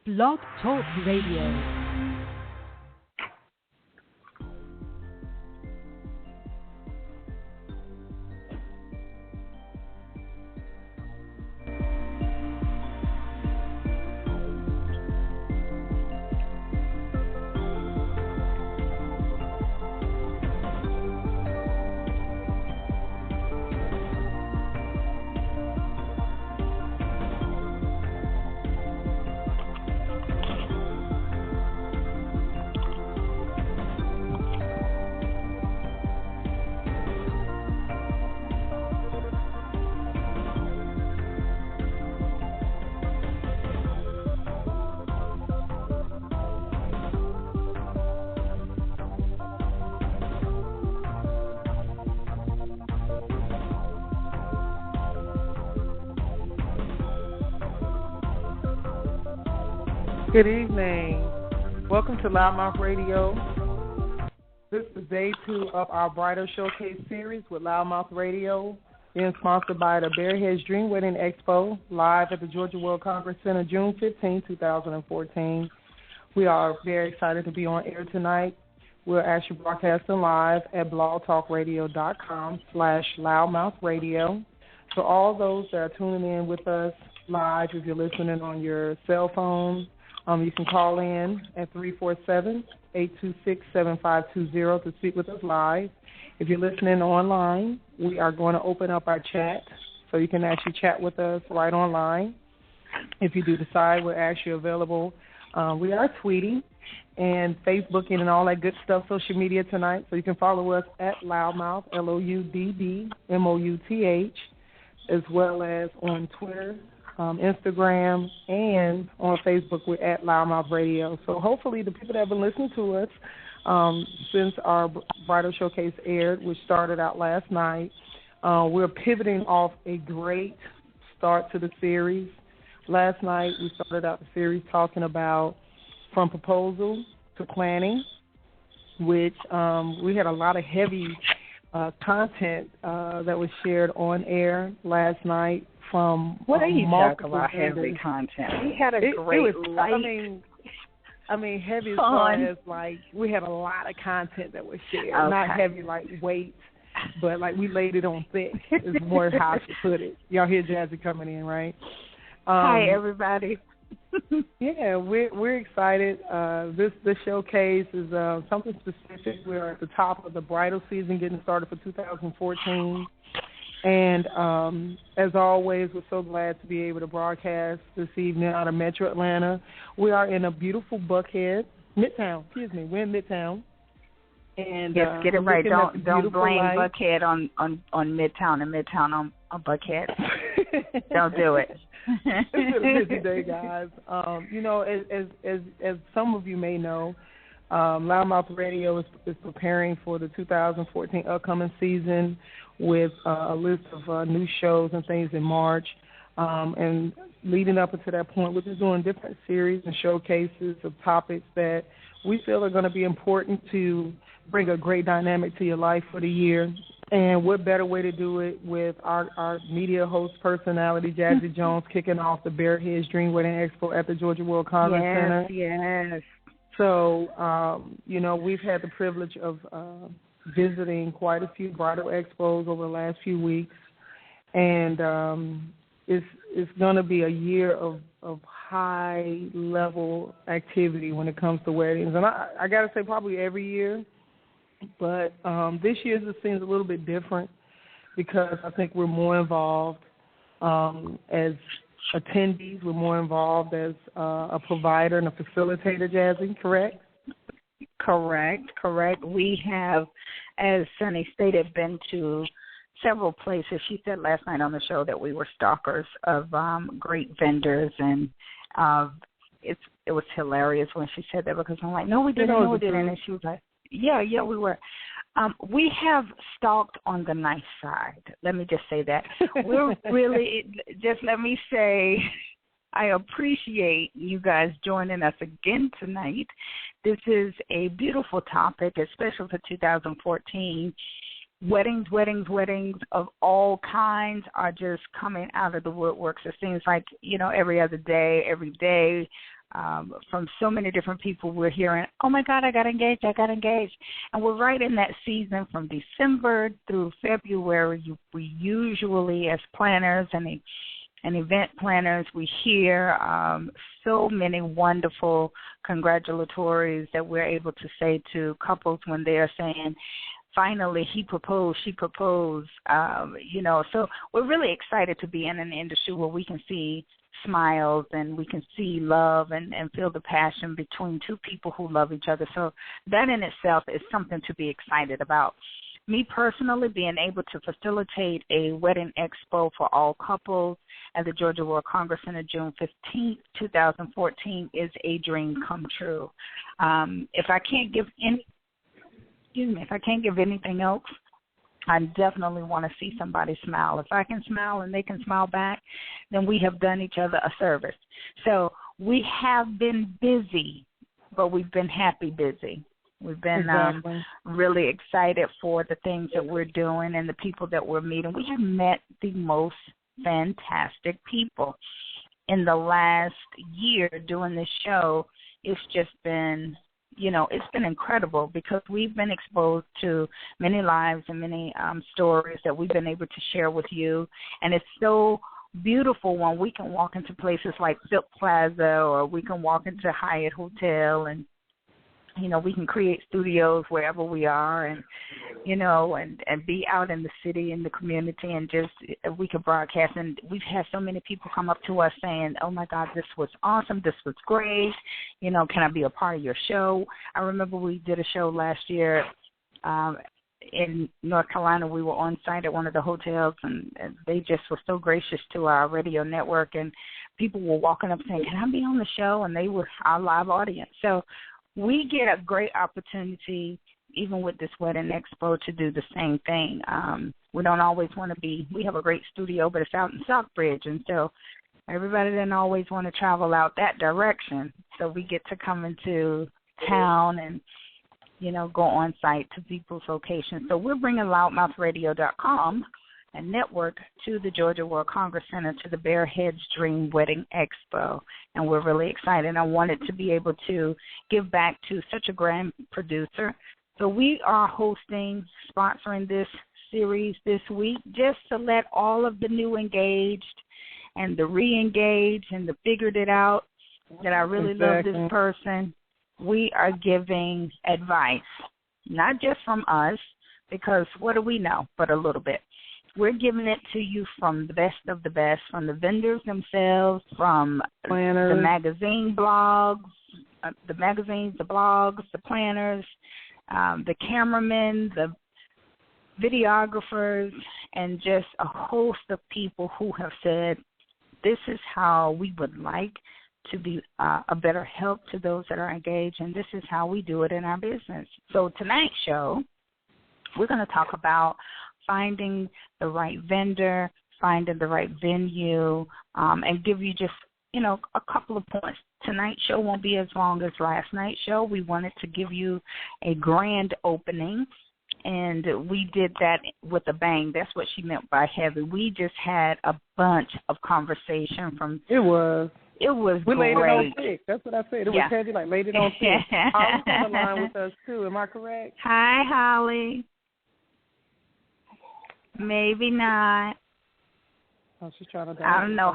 Blog Talk Radio. Good evening. Welcome to LouddMouth Radio. This is day 2 of our Bridal Showcase series with LouddMouth Radio, being sponsored by the Bearheads Dream Wedding Expo, live at the Georgia World Congress Center, June 15, 2014. We are very excited to be on air tonight. We're actually broadcasting live at blogtalkradio.com/LouddMouthRadio. So all those that are tuning in with us live, if you're listening on your cell phone, you can call in at 347-826-7520 to speak with us live. If you're listening online, we are going to open up our chat so you can actually chat with us right online. If you do decide we're actually available, we are tweeting and Facebooking and all that good stuff, social media tonight. So you can follow us at LouddMouth, LouddMouth, as well as on Twitter, Instagram, and on Facebook, we're at LouddMouth Radio. So hopefully the people that have been listening to us since our Bridal Showcase aired, which started out last night, we're pivoting off a great start to the series. Last night we started out the series talking about from proposal to planning, which we had a lot of heavy content that was shared on air last night. From what are you talking about? Vendors. Heavy content. We had a great light. I mean, heavy as far as like we had a lot of content that was shared. Okay. Not heavy like weight, but like we laid it on thick. Is more how I should put it. Y'all hear Jazzy coming in, right? Hi, everybody. Yeah, we're excited. This showcase is something specific. We're at the top of the bridal season, getting started for 2014. And as always, we're so glad to be able to broadcast this evening out of Metro Atlanta. We are in a beautiful Midtown. We're in Midtown. And yes, get it right. Don't blame Buckhead on Midtown and Midtown on Buckhead. Don't do it. It's been a busy day, guys. You know, as some of you may know, LouddMouth Radio is preparing for the 2014 upcoming season with a list of new shows and things in March. And leading up until that point, we're just doing different series and showcases of topics that we feel are going to be important to bring a great dynamic to your life for the year. And what better way to do it with our media host personality, Jazzy Jones, kicking off the Bearheads Dream Wedding Expo at the Georgia World Congress Center. Yes. So, you know, we've had the privilege of visiting quite a few bridal expos over the last few weeks, and it's going to be a year of high-level activity when it comes to weddings. And I got to say probably every year, but this year just seems a little bit different because I think we're more involved as attendees. We're more involved as a provider and a facilitator, Jazzy, correct? Correct. We have, as Sunny stated, been to several places. She said last night on the show that we were stalkers of great vendors, and it was hilarious when she said that because I'm like, no, we didn't. And she was like, yeah, we were. We have stalked on the nice side. Let me just say that. We're really, just let me say, I appreciate you guys joining us again tonight. This is a beautiful topic, especially for 2014. Weddings of all kinds are just coming out of the woodworks. It seems like, every other day, every day, from so many different people. We're hearing, oh, my God, I got engaged. And we're right in that season from December through February. We usually, as planners and event planners, we hear so many wonderful congratulatories that we're able to say to couples when they are saying, finally, he proposed, she proposed, So we're really excited to be in an industry where we can see smiles and we can see love and feel the passion between two people who love each other. So that in itself is something to be excited about. Me personally, being able to facilitate a wedding expo for all couples at the Georgia World Congress Center June 15th, 2014 is a dream come true. If I can't give anything else, I definitely want to see somebody smile. If I can smile and they can smile back, then we have done each other a service. So we have been busy, but we've been happy busy. We've been really excited for the things that we're doing and the people that we're meeting. We have met the most fantastic people. In the last year doing this show, it's just been, it's been incredible because we've been exposed to many lives and many stories that we've been able to share with you. And it's so beautiful when we can walk into places like Silk Plaza or we can walk into Hyatt Hotel and we can create studios wherever we are and be out in the city, in the community, and just we can broadcast. And we've had so many people come up to us saying, oh, my God, this was awesome. This was great. Can I be a part of your show? I remember we did a show last year in North Carolina. We were on site at one of the hotels, and they just were so gracious to our radio network. And people were walking up saying, can I be on the show? And they were our live audience. So we get a great opportunity, even with this Wedding Expo, to do the same thing. We don't always want to we have a great studio, but it's out in Southbridge, and so everybody doesn't always want to travel out that direction. So we get to come into town and, go on site to people's locations. So we're bringing LouddMouthRadio.com and network to the Georgia World Congress Center, to the Bear Heads Dream Wedding Expo, and we're really excited. I wanted to be able to give back to such a grand producer. So we are sponsoring this series this week just to let all of the new engaged and the re-engaged and the figured it out that I really love this person. We are giving advice, not just from us, because what do we know but a little bit. We're giving it to you from the best of the best, from the vendors themselves, from planners, the magazine blogs, the blogs, the planners, the cameramen, the videographers, and just a host of people who have said, this is how we would like to be a better help to those that are engaged, and this is how we do it in our business. So tonight's show, we're going to talk about finding the right vendor, finding the right venue, and give you just, a couple of points. Tonight's show won't be as long as last night's show. We wanted to give you a grand opening, and we did that with a bang. That's what she meant by heavy. We just had a bunch of conversation from... It was we great. Laid it on thick. That's what I said. It was heavy, like laid it on thick. Holly's on the line with us, too. Am I correct? Hi, Holly. Maybe not. Oh, she's trying to. I don't know.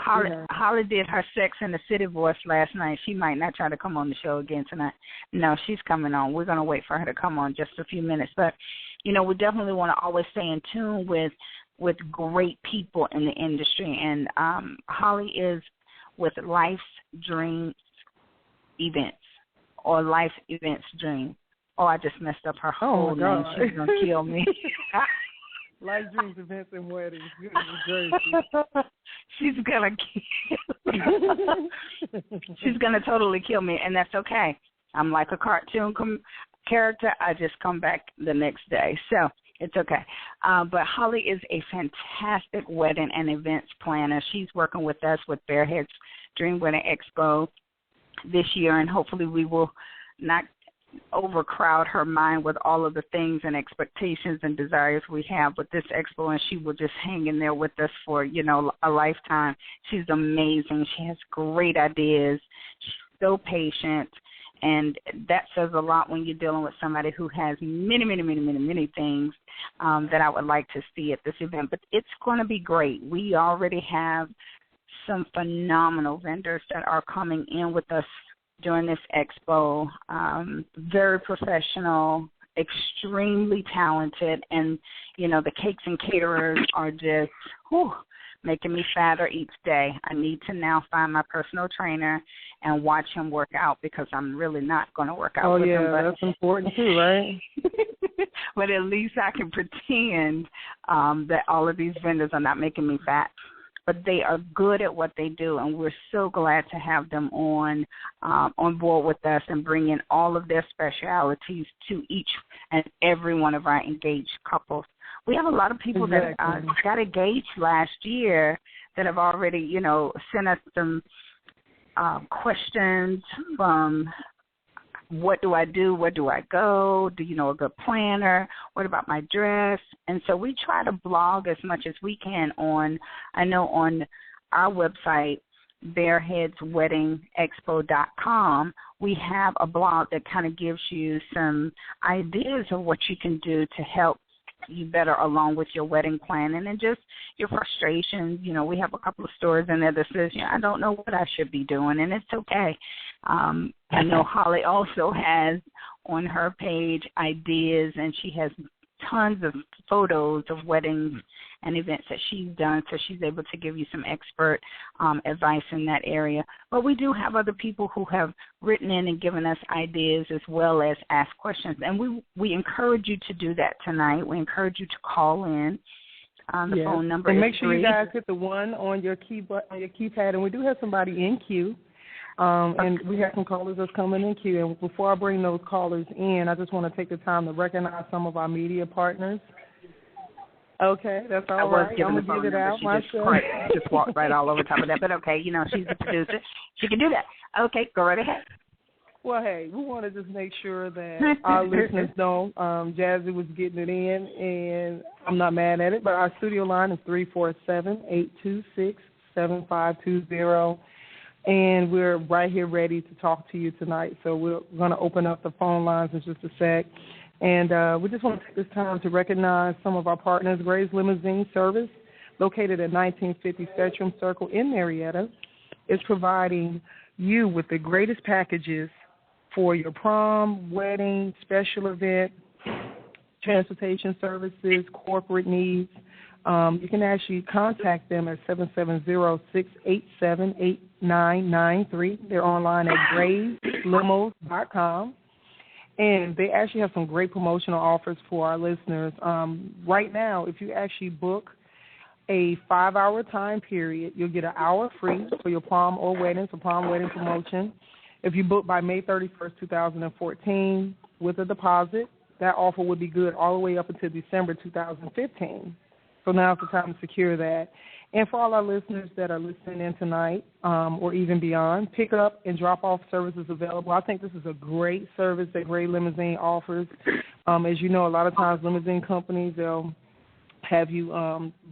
Holly did her Sex in the City voice last night. She might not try to come on the show again tonight. No, she's coming on. We're going to wait for her to come on just a few minutes. But, we definitely want to always stay in tune with great people in the industry. And Holly is with Life's Dream Events, or Life Events Dream. Oh, I just messed up her whole name. She's going to kill me. Life Dreams, Events, and Weddings. She's gonna she's gonna totally kill me, and that's okay. I'm like a cartoon character. I just come back the next day, so it's okay. But Holly is a fantastic wedding and events planner. She's working with us with Bearhead's Dream Wedding Expo this year, and hopefully we will not overcrowd her mind with all of the things and expectations and desires we have with this expo, and she will just hang in there with us for, a lifetime. She's amazing. She has great ideas. so patient. And that says a lot when you're dealing with somebody who has many, many, many, many, many things that I would like to see at this event. But it's going to be great. We already have some phenomenal vendors that are coming in with us during this expo. Very professional, extremely talented, and, you know, the cakes and caterers are just making me fatter each day. I need to now find my personal trainer and watch him work out because I'm really not going to work out with him. Oh, yeah, that's important too, right? But at least I can pretend that all of these vendors are not making me fat. But they are good at what they do, and we're so glad to have them on board with us and bring in all of their specialities to each and every one of our engaged couples. We have a lot of people that got engaged last year that have already, you know, sent us some questions from what do I do, where do I go, do you know a good planner, what about my dress? And so we try to blog as much as we can on our website, bareheadsweddingexpo.com, we have a blog that kind of gives you some ideas of what you can do to help you better along with your wedding planning and just your frustrations. You know, we have a couple of stories in there that says, I don't know what I should be doing, and it's okay. I know Holly also has on her page ideas, and she has tons of photos of weddings and events that she's done, so she's able to give you some expert advice in that area. But we do have other people who have written in and given us ideas as well as ask questions, and we encourage you to do that tonight. We encourage you to call in. The phone number and is make sure 3. you guys hit the 1 on your keypad, and we do have somebody in queue. And we have some callers that's coming in queue. And before I bring those callers in, I just want to take the time to recognize some of our media partners. Okay, that's all right. I'm going to give it out myself. Just walked right all over top of that. But, okay, you know, she's the producer. She can do that. Okay, go right ahead. Well, hey, we want to just make sure that our listeners know Jazzy was getting it in, and I'm not mad at it. But our studio line is 347-826-7520. And we're right here ready to talk to you tonight. So we're going to open up the phone lines in just a sec. And we just want to take this time to recognize some of our partners. Gray's Limousine Service, located at 1950 Spectrum Circle in Marietta, is providing you with the greatest packages for your prom, wedding, special event, transportation services, corporate needs. You can actually contact them at 770-687-8993. They're online at grayslimos.com. And they actually have some great promotional offers for our listeners. Right now, if you actually book a 5-hour time period, you'll get an hour free for your prom or wedding, for prom wedding promotion. If you book by May 31st, 2014 with a deposit, that offer would be good all the way up until December 2015. So now's the time to secure that. And for all our listeners that are listening in tonight or even beyond, pick up and drop-off services available. I think this is a great service that Gray Limousine offers. As you know, a lot of times limousine companies, they'll have you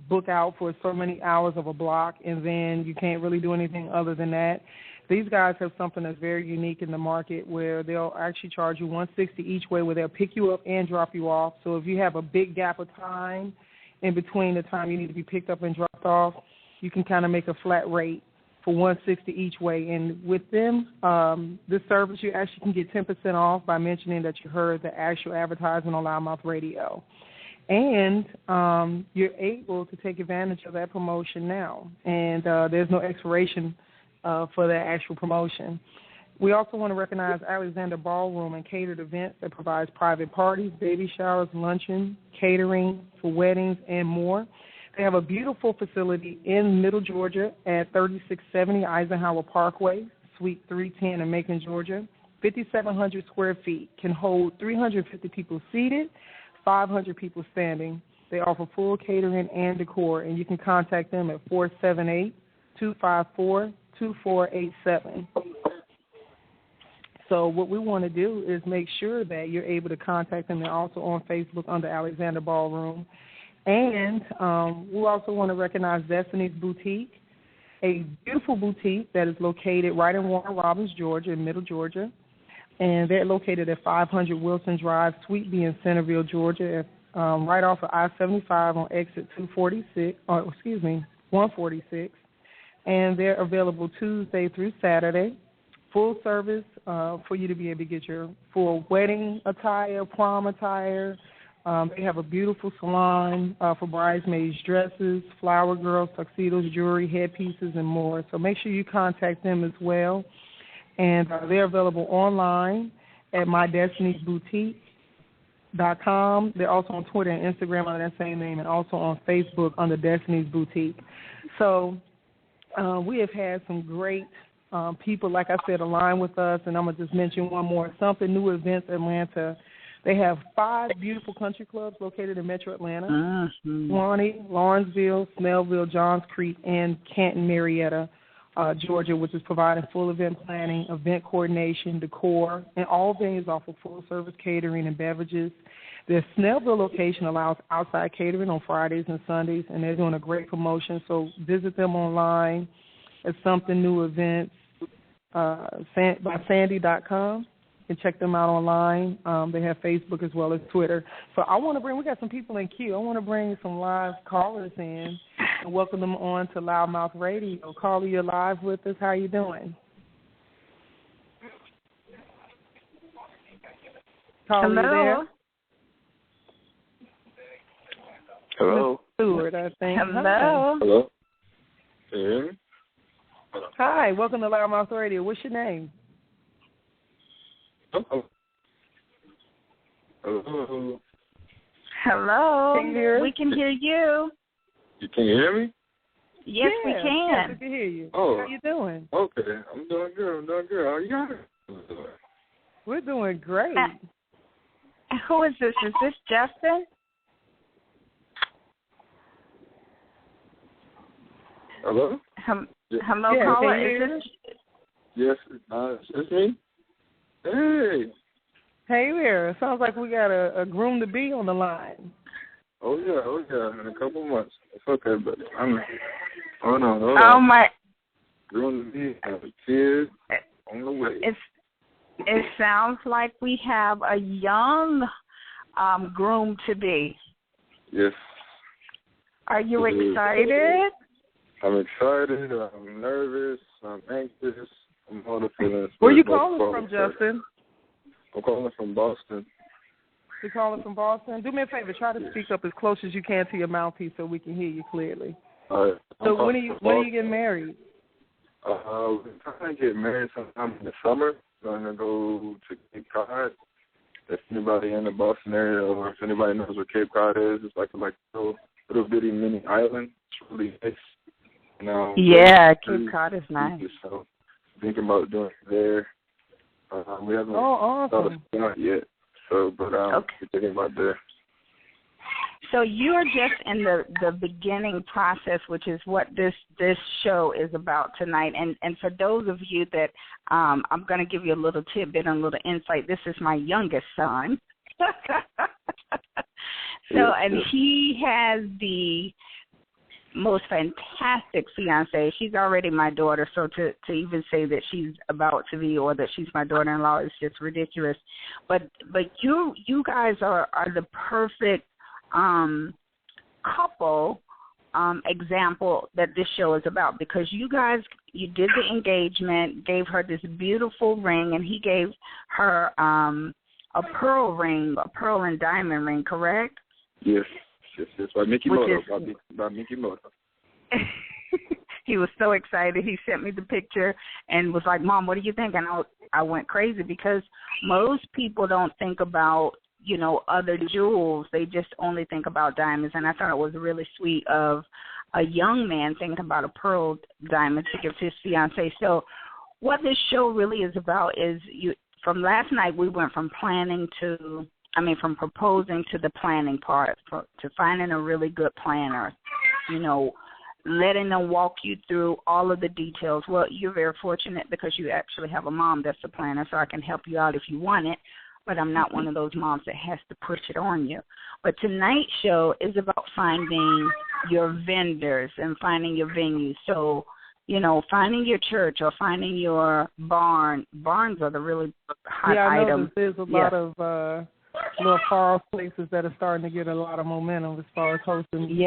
book out for so many hours of a block, and then you can't really do anything other than that. These guys have something that's very unique in the market where they'll actually charge you $160 each way, where they'll pick you up and drop you off. So if you have a big gap of time in between the time you need to be picked up and dropped off, you can kind of make a flat rate for $160 each way. And with them, this service, you actually can get 10% off by mentioning that you heard the actual advertisement on LouddMouth Radio. And you're able to take advantage of that promotion now. And there's no expiration for that actual promotion. We also want to recognize Alexander Ballroom and Catered Events that provides private parties, baby showers, luncheon, catering for weddings, and more. They have a beautiful facility in Middle Georgia at 3670 Eisenhower Parkway, Suite 310 in Macon, Georgia. 5,700 square feet, can hold 350 people seated, 500 people standing. They offer full catering and decor, and you can contact them at 478-254-2487. So what we want to do is make sure that you're able to contact them. They're also on Facebook under Alexander Ballroom. And we also want to recognize Destiny's Boutique. a beautiful boutique that is located right in Warner Robins, Georgia, in Middle Georgia. And they're located at 500 Wilson Drive, Suite B in Centerville, Georgia, right off of I-75 on exit 146. And they're available Tuesday through Saturday. Full service for you to be able to get your full wedding attire, prom attire. They have a beautiful salon for bridesmaids' dresses, flower girls, tuxedos, jewelry, headpieces, and more. So make sure you contact them as well. And they're available online at mydestiniesboutique.com. They're also on Twitter and Instagram under that same name, and also on Facebook under Destiny's Boutique. So we have had some great people, like I said, align with us, and I'm going to just mention one more. Something New Events Atlanta. They have 5 beautiful country clubs located in Metro Atlanta, Swanee, Lawrenceville, Snellville, Johns Creek, and Canton, Marietta, Georgia, which is providing full event planning, event coordination, decor, and all venues offer full-service catering and beverages. Their Snellville location allows outside catering on Fridays and Sundays, and they're doing a great promotion. So visit them online at Something New Events by Sandy.com. And check them out online. They have Facebook as well as Twitter. So we got some people in queue. I want to bring some live callers in and welcome them on to LouddMouth Radio. Caller, you're live with us. How are you doing? Caller, you there? Hello. Stewart, I think. Hello. Hello. Can you hear me? Hi, welcome to LouddMouth Radio. What's your name? Hello. Hello. Hello. Can you hear us? We can hear you. Can you hear me? Yes, we Yes, can. we can hear you. Oh. How you doing? Okay. I'm doing good. How are you guys? We're doing great. Who is this? Is this Justin? Hello? Hello, Yeah, caller. can you hear Is us? Yes, it's me. Hey. Hey there. Sounds like we got a groom-to-be on the line. Oh, yeah. In a couple months. It's okay, but hold on. Oh, my. Doing the deed, have a kid on the way. It sounds like we have a young groom-to-be. Yes. Are you excited? I'm excited. I'm nervous. I'm anxious. I'm all the feelings. Where you calling from, Justin? I'm calling from Boston. You're calling from Boston? Do me a favor. Try to speak up as close as you can to your mouthpiece so we can hear you clearly. All right. So when are you getting married? We're trying to get married sometime in the summer. We're going to go to Cape Cod. If anybody in the Boston area or if anybody knows what Cape Cod is, it's like a little bitty mini island. It's really nice. Yeah, Cape Cod is nice. So thinking about doing it there. We haven't awesome. started yet. So, but we're thinking about there. So you're just in the beginning process, which is what this show is about tonight. And for those of you that I'm going to give you a little tidbit and a little insight. This is my youngest son. And he has the most fantastic fiance. She's already my daughter, so to even say that she's about to be or that she's my daughter-in-law is just ridiculous. But you guys are the perfect couple example that this show is about, because you did the engagement, gave her this beautiful ring, and he gave her a pearl ring, a pearl and diamond ring, correct? Yes, by Mickey Moto. By Mickey Moto. He was so excited. He sent me the picture and was like, "Mom, what do you think?" And I went crazy because most people don't think about, other jewels. They just only think about diamonds. And I thought it was really sweet of a young man thinking about a pearl diamond to give to his fiancée. So what this show really is about is from last night, we went from from proposing to the planning part, to finding a really good planner, letting them walk you through all of the details. Well, you're very fortunate because you actually have a mom that's a planner, so I can help you out if you want it, but I'm not one of those moms that has to push it on you. But tonight's show is about finding your vendors and finding your venues. So, finding your church or finding your barn. Barns are the really hot I know item. There's a lot of little far places that are starting to get a lot of momentum as far as hosting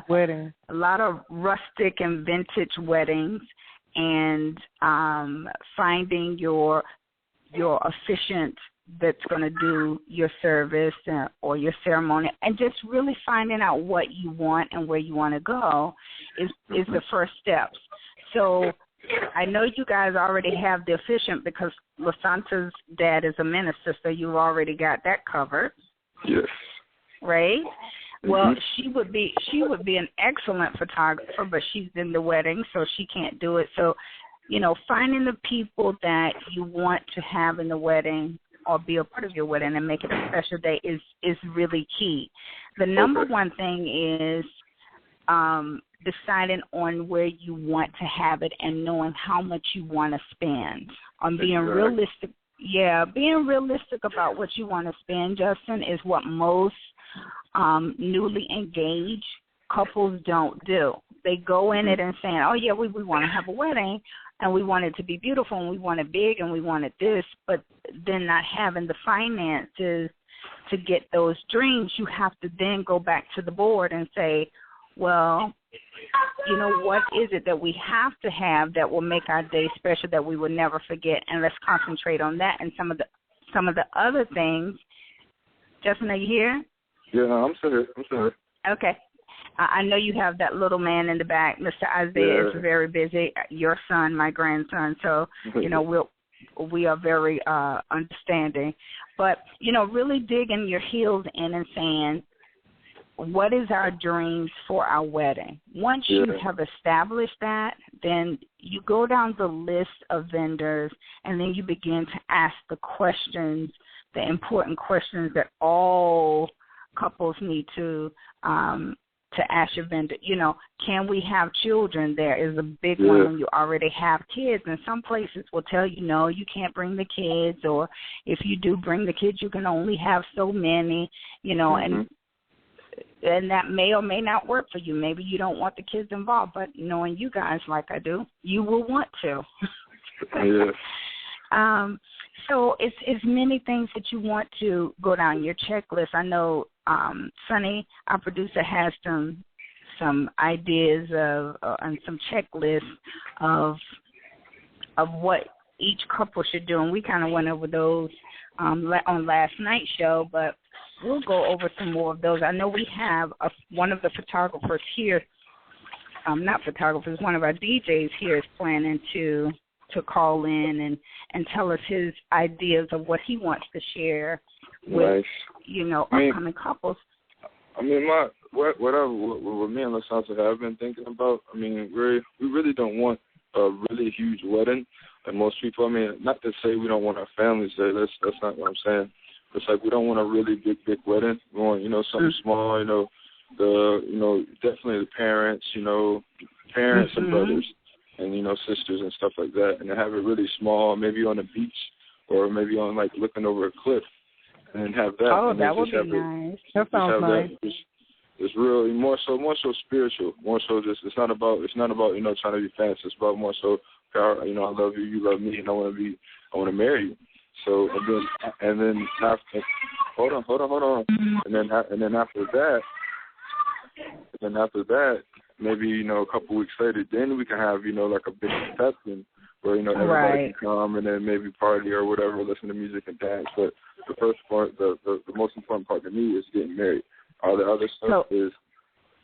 weddings. A lot of rustic and vintage weddings, and finding your officiant that's going to do your service or your ceremony, and just really finding out what you want and where you want to go is the first steps. So I know you guys already have the officiant because LaSanta's dad is a minister, so you've already got that covered. Yes. Right? Well, she would be an excellent photographer, but she's in the wedding, so she can't do it. So, finding the people that you want to have in the wedding or be a part of your wedding and make it a special day is really key. The number one thing is deciding on where you want to have it and knowing how much you want to spend. On being realistic. Yeah, being realistic about what you want to spend, Justin, is what most newly engaged couples don't do. They go in it and saying, oh, yeah, we want to have a wedding, and we want it to be beautiful, and we want it big, and we want it this, but then not having the finances to get those dreams. You have to then go back to the board and say, well, what is it that we have to have that will make our day special that we will never forget, and let's concentrate on that. And some of the other things. Justin, are you here? Yeah, no, I'm still here. Okay. I know you have that little man in the back. Mr. Isaiah is very busy. Your son, my grandson. So, we are very understanding. But, really digging your heels in and saying, what is our dreams for our wedding? Once you have established that, then you go down the list of vendors, and then you begin to ask the questions, the important questions that all couples need to ask your vendor. Can we have children? There is a big one when you already have kids, and some places will tell you, no, you can't bring the kids, or if you do bring the kids, you can only have so many, and that may or may not work for you. Maybe you don't want the kids involved, but knowing you guys like I do, you will want to. So it's many things that you want to go down your checklist. I know Sonny, our producer, has some ideas of and some checklists of what each couple should do, and we kind of went over those on last night's show, but we'll go over some more of those. I know we have one of the photographers here, not photographers, one of our DJs here is planning to call in and tell us his ideas of what he wants to share with, upcoming couples. I mean, what me and LaSanta have been thinking about, I mean, we really don't want a really huge wedding. And most people, I mean, not to say we don't want our families there, that's not what I'm saying. It's like we don't want a really big wedding. We want, something small, definitely the parents, and brothers and, sisters and stuff like that. And to have it really small, maybe on a beach or maybe on, like, looking over a cliff and have that. Oh, that would be nice. That sounds nice. It's really more so spiritual. More so just, it's not about, trying to be fancy. It's about more so, I love you, you love me, and I want to marry you. So and then after, hold on. And then after that, maybe a couple weeks later, then we can have like a big reception where everybody can come and then maybe party or whatever, listen to music and dance. But the first part, the most important part to me is getting married. All the other stuff is.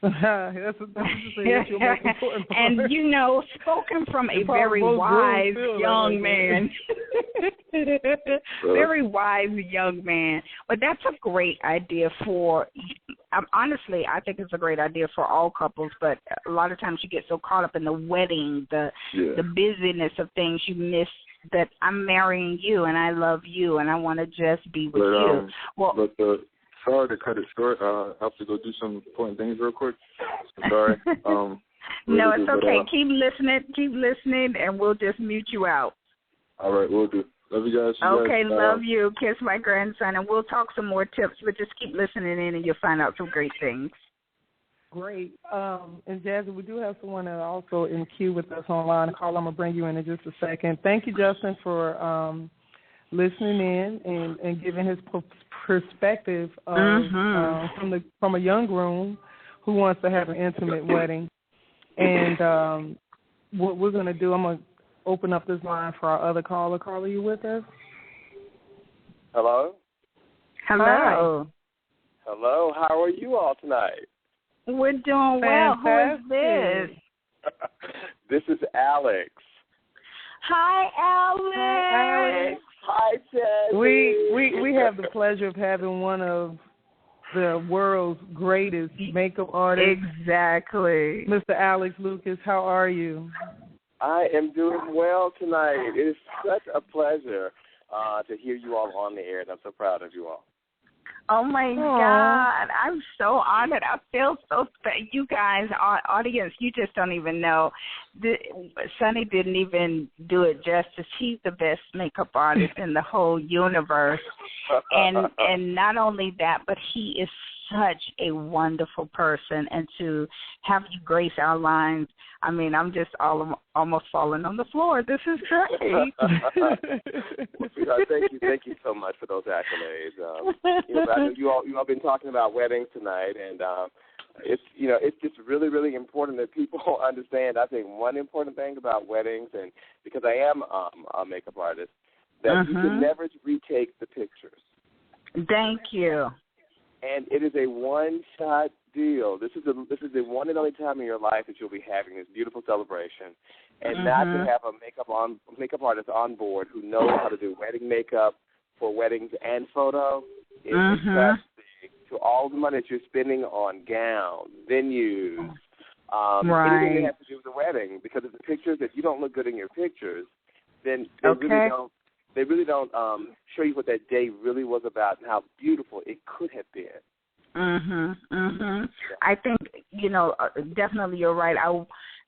That's your most important part. And spoken from a very wise young man. Very wise young man. But that's a great idea for, honestly, I think it's a great idea for all couples, but a lot of times you get so caught up in the wedding, the busyness of things, you miss that I'm marrying you and I love you and I want to just be with you. Sorry to cut it short. I have to go do some important things real quick. Sorry. No, it's okay. Keep listening, and we'll just mute you out. All right, we'll do. Love you guys. Okay, love you. Kiss my grandson, and we'll talk some more tips, but just keep listening in, and you'll find out some great things. great. And Jasmine, we do have someone that also in queue with us online. Carl, I'm going to bring you in just a second. Thank you, Justin, for listening in and giving his perspective of, from a young groom who wants to have an intimate wedding. And what we're going to do, I'm going to open up this line for our other caller. Carla, you with us? Hello? Hello. Hi. Hello. How are you all tonight? We're doing well. Fantastic. Who is this? This is Alex. Hi, Alex. Hi, Ted. We have the pleasure of having one of the world's greatest makeup artists. Exactly. Mr. Alex Lucas, how are you? I am doing well tonight. It is such a pleasure to hear you all on the air, and I'm so proud of you all. Oh, my God. I'm so honored. I feel so special. You guys, our audience, you just don't even know. Sonny didn't even do it justice. He's the best makeup artist in the whole universe. And not only that, but he is such a wonderful person. And to have you grace our lines, I mean, I'm just almost falling on the floor. This is great. Thank you so much for those accolades. I know you all been talking about weddings tonight, and it's just really, really important that people understand. I think one important thing about weddings, and because I am a makeup artist, that you can never retake the pictures. Thank you. And it is a one-shot deal. This is the one and only time in your life that you'll be having this beautiful celebration, and not to have a makeup artist on board who knows how to do wedding makeup for weddings and photo is disgusting to all the money that you're spending on gowns, venues, anything that has to do with the wedding. Because if the pictures, if you don't look good in your pictures, then they really don't show you what that day really was about and how beautiful it could have been. I think, definitely you're right. I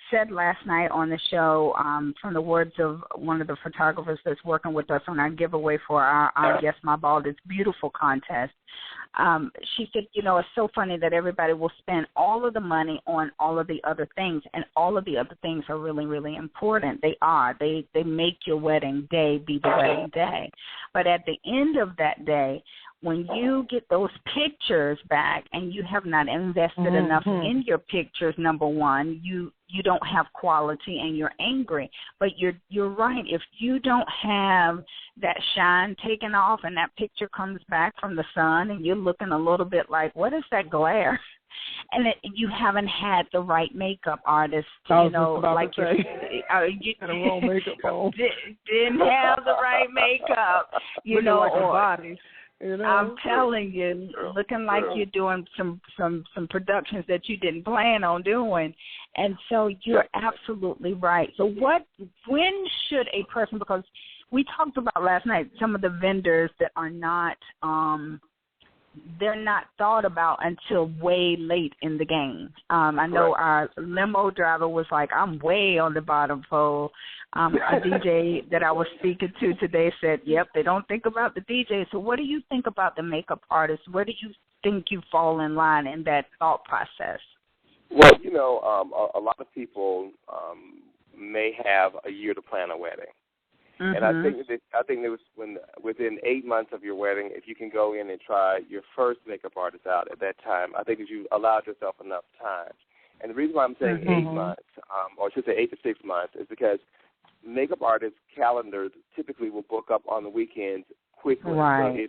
said last night on the show, from the words of one of the photographers that's working with us on our giveaway for our Yes, My Bald Is Beautiful contest, she said, it's so funny that everybody will spend all of the money on all of the other things, and all of the other things are really, really important. They are. They make your wedding day be the wedding day. But at the end of that day, when you get those pictures back and you have not invested enough in your pictures, number one, you don't have quality and you're angry. But you're right. If you don't have that shine taken off and that picture comes back from the sun and you're looking a little bit like, what is that glare? And you haven't had the right makeup artist, like you had a wrong makeup on. Didn't have the right makeup, like a body. I'm telling you, looking like you're doing some productions that you didn't plan on doing. And so you're absolutely right. So when should a person, because we talked about last night some of the vendors that are not they're not thought about until way late in the game. I know our limo driver was like, I'm way on the bottom pole. A DJ that I was speaking to today said, yep, they don't think about the DJ. So what do you think about the makeup artist? Where do you think you fall in line in that thought process? Well, a lot of people may have a year to plan a wedding. And I think it was within 8 months of your wedding, if you can go in and try your first makeup artist out at that time, I think that you allowed yourself enough time. And the reason why I'm saying 8 months, or I should say 8 to 6 months, is because makeup artists' calendars typically will book up on the weekends quickly. Right. So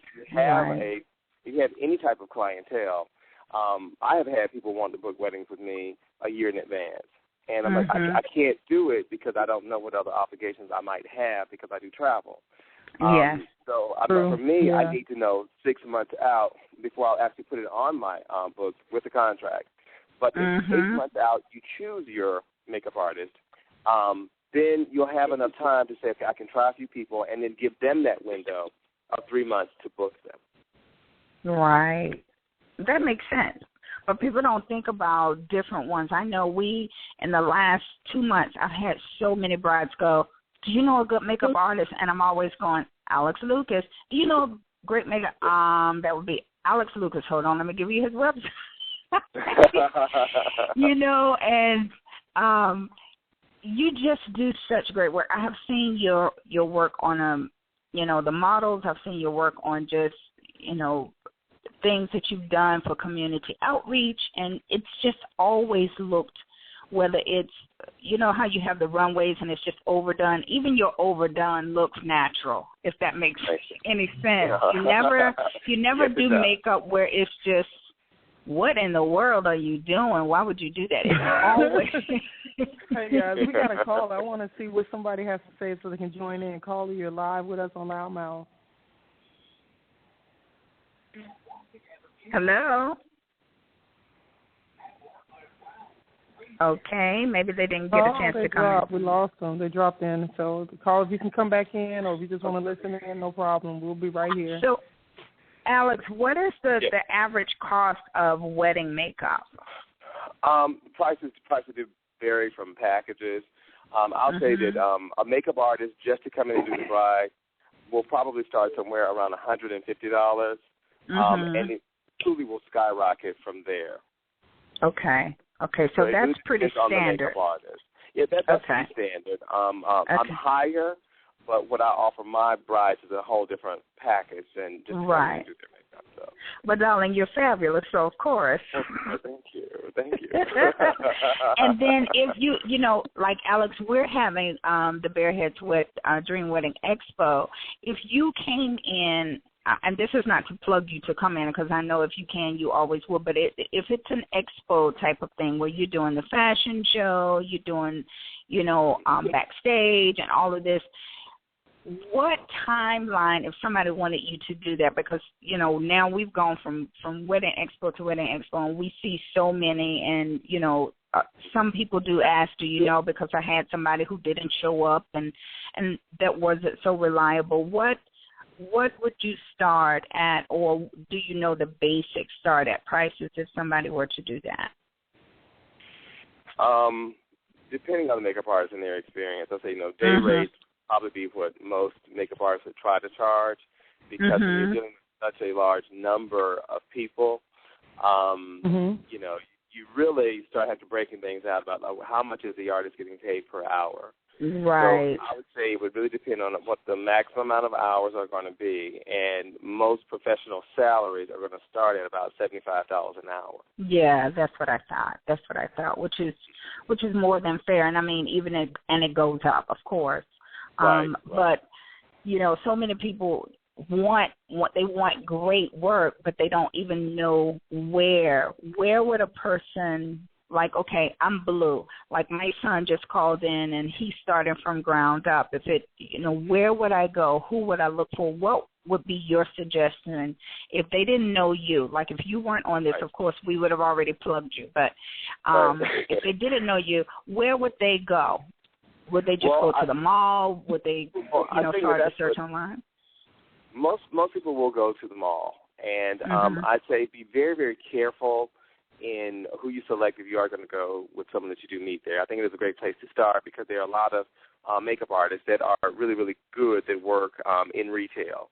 if you have any type of clientele, I have had people want to book weddings with me a year in advance. And I'm like, I can't do it because I don't know what other obligations I might have because I do travel. So for me, I need to know 6 months out before I'll actually put it on my books with the contract. But if 8 months out you choose your makeup artist, then you'll have enough time to say, okay, I can try a few people and then give them that window of 3 months to book them. Right. That makes sense. But people don't think about different ones. I know in the last 2 months, I've had so many brides go, do you know a good makeup artist? And I'm always going, Alex Lucas. Do you know a great makeup? That would be Alex Lucas. Hold on, let me give you his website. You know, and you just do such great work. I have seen your work on the models. I've seen your work on just, things that you've done for community outreach, and it's just always looked, whether it's, how you have the runways and it's just overdone. Even your overdone looks natural, if that makes any sense. You never do makeup where it's just, what in the world are you doing? Why would you do that? It's always. Hey guys, we got a call. I want to see what somebody has to say so they can join in. Caller, you're live with us on LouddMouth. Hello. Okay, maybe they didn't get a chance to come in. We lost them. They dropped in. So the call, if you can come back in or if you just want to listen in, no problem. We'll be right here. So, Alex, what is the average cost of wedding makeup? Prices do vary from packages. I'll say that a makeup artist just to come in and do the bride will probably start somewhere around $150, and it truly will skyrocket from there. Okay, so that's really pretty standard. Yeah, that's pretty standard. I'm higher, but what I offer my brides is a whole different package than just right. do their makeup. So. But darling, you're fabulous, so of course. Thank you. And then if you like Alex, we're having the Bareheads with Dream Wedding Expo. If you came in, and this is not to plug you to come in because I know if you can, you always will, but if it's an expo type of thing where you're doing the fashion show, you're doing, backstage and all of this, what timeline, if somebody wanted you to do that, because, now we've gone from wedding expo to wedding expo, and we see so many, and, some people do ask, do you know, because I had somebody who didn't show up, and that wasn't so reliable. What would you start at, or do you know the basic start at prices if somebody were to do that? Depending on the makeup artist and their experience, I'll say, day rates probably be what most makeup artists would try to charge, because when you're dealing with such a large number of people, you really start having to breaking things out about how much is the artist getting paid per hour. Right. So I would say it would really depend on what the maximum amount of hours are going to be, and most professional salaries are going to start at about $75 an hour. Yeah, that's what I thought. Which is more than fair, and I mean it goes up, of course. Right. But so many people want great work, but they don't even know where would a person. Like, okay, I'm blue. Like, my son just called in, and he's starting from ground up. If it, where would I go? Who would I look for? What would be your suggestion if they didn't know you? Like, if you weren't on this, of course, we would have already plugged you. But if they didn't know you, where would they go? Would they just go to the mall? Would they, start the search online? Most people will go to the mall, and I'd say be very, very careful in who you select if you are going to go with someone that you do meet there. I think it is a great place to start because there are a lot of makeup artists that are really, really good that work in retail.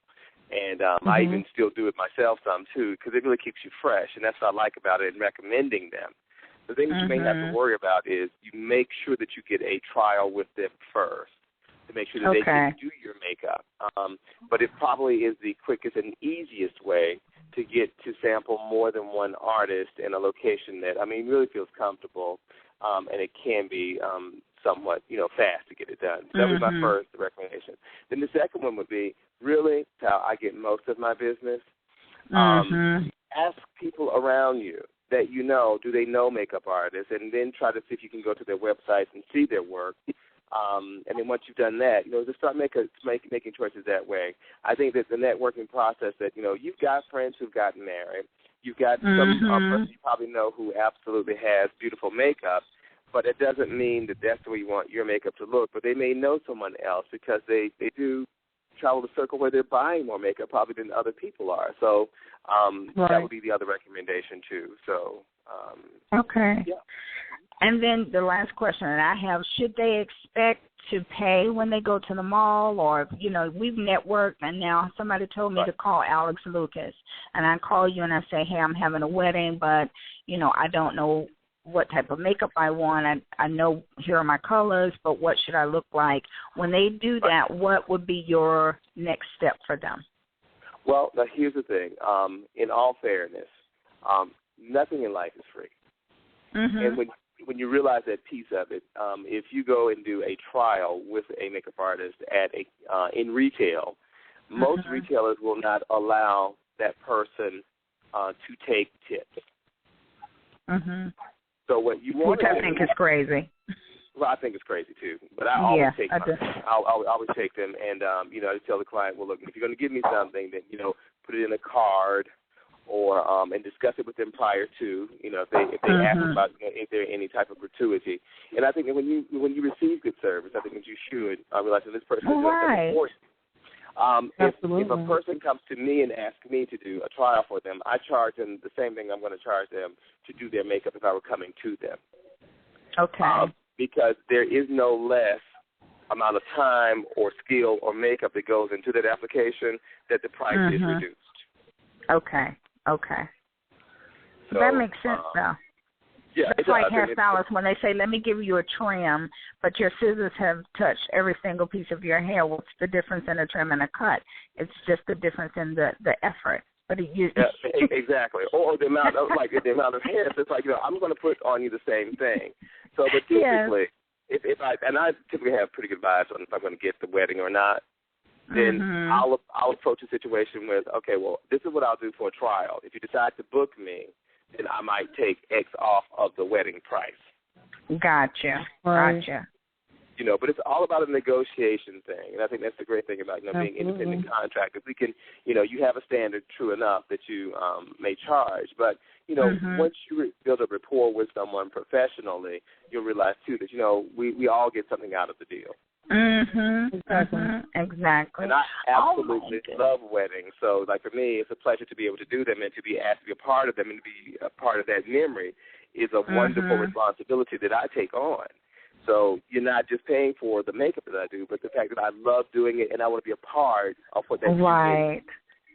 And I even still do it myself some, too, because it really keeps you fresh, and that's what I like about it and recommending them. The thing that you may have to worry about is you make sure that you get a trial with them first to make sure that they can do your makeup. But it probably is the quickest and easiest way to get to sample more than one artist in a location that, really feels comfortable, and it can be somewhat, fast to get it done. So that was my first recommendation. Then the second one would be really how I get most of my business. Ask people around you that do they know makeup artists, and then try to see if you can go to their websites and see their work. And then once you've done that, just start making choices that way. I think that the networking process that, you've got friends who've gotten married. You've got some person you probably know who absolutely has beautiful makeup, but it doesn't mean that that's the way you want your makeup to look. But they may know someone else because they do travel the circle where they're buying more makeup probably than other people are. So that would be the other recommendation, too. So, okay. Yeah. And then the last question that I have, should they expect to pay when they go to the mall, or, you know, we've networked, and now somebody told me to call Alex Lucas, and I call you and I say, hey, I'm having a wedding, but, you know, I don't know what type of makeup I want. I know here are my colors, but what should I look like? When they do that, what would be your next step for them? Well, now here's the thing. In all fairness, nothing in life is free. And when you realize that piece of it, if you go and do a trial with a makeup artist at in retail, most retailers will not allow that person to take tips. So what you want to do, which I think is crazy. Well, I think it's crazy too, but I always take them. I'll always take them, and you know, I tell the client, well, look, if you're going to give me something, then, you know, put it in a card, or and discuss it with them prior to, you know, if they ask about, you know, if there any type of gratuity. And I think that when you receive good service, I think that you should realize that this person is doing something for you. If a person comes to me and asks me to do a trial for them, I charge them the same thing I'm going to charge them to do their makeup if I were coming to them. Okay. Because there is no less amount of time or skill or makeup that goes into that application that the price is reduced. Okay. So that makes sense, though. Yeah, it's like hairstylists when they say, let me give you a trim, but your scissors have touched every single piece of your hair. What's the difference in a trim and a cut? It's just the difference in the effort. But exactly. Or the amount of the amount of hair. So it's like, you know, I'm going to put on you the same thing. So, but typically, if I typically have pretty good vibes on if I'm going to get the wedding or not, then I'll approach the situation with, okay, well, this is what I'll do for a trial. If you decide to book me, then I might take X off of the wedding price. Gotcha. You know, but it's all about a negotiation thing, and I think that's the great thing about, you know, being independent contractors. We can, you know, you have a standard true enough that you may charge, but, you know, once you build a rapport with someone professionally, you'll realize too that, you know, we all get something out of the deal. Exactly. And I absolutely love weddings. So, like, for me, it's a pleasure to be able to do them, and to be asked to be a part of them and to be a part of that memory is a wonderful responsibility that I take on. So you're not just paying for the makeup that I do, but the fact that I love doing it and I want to be a part of what that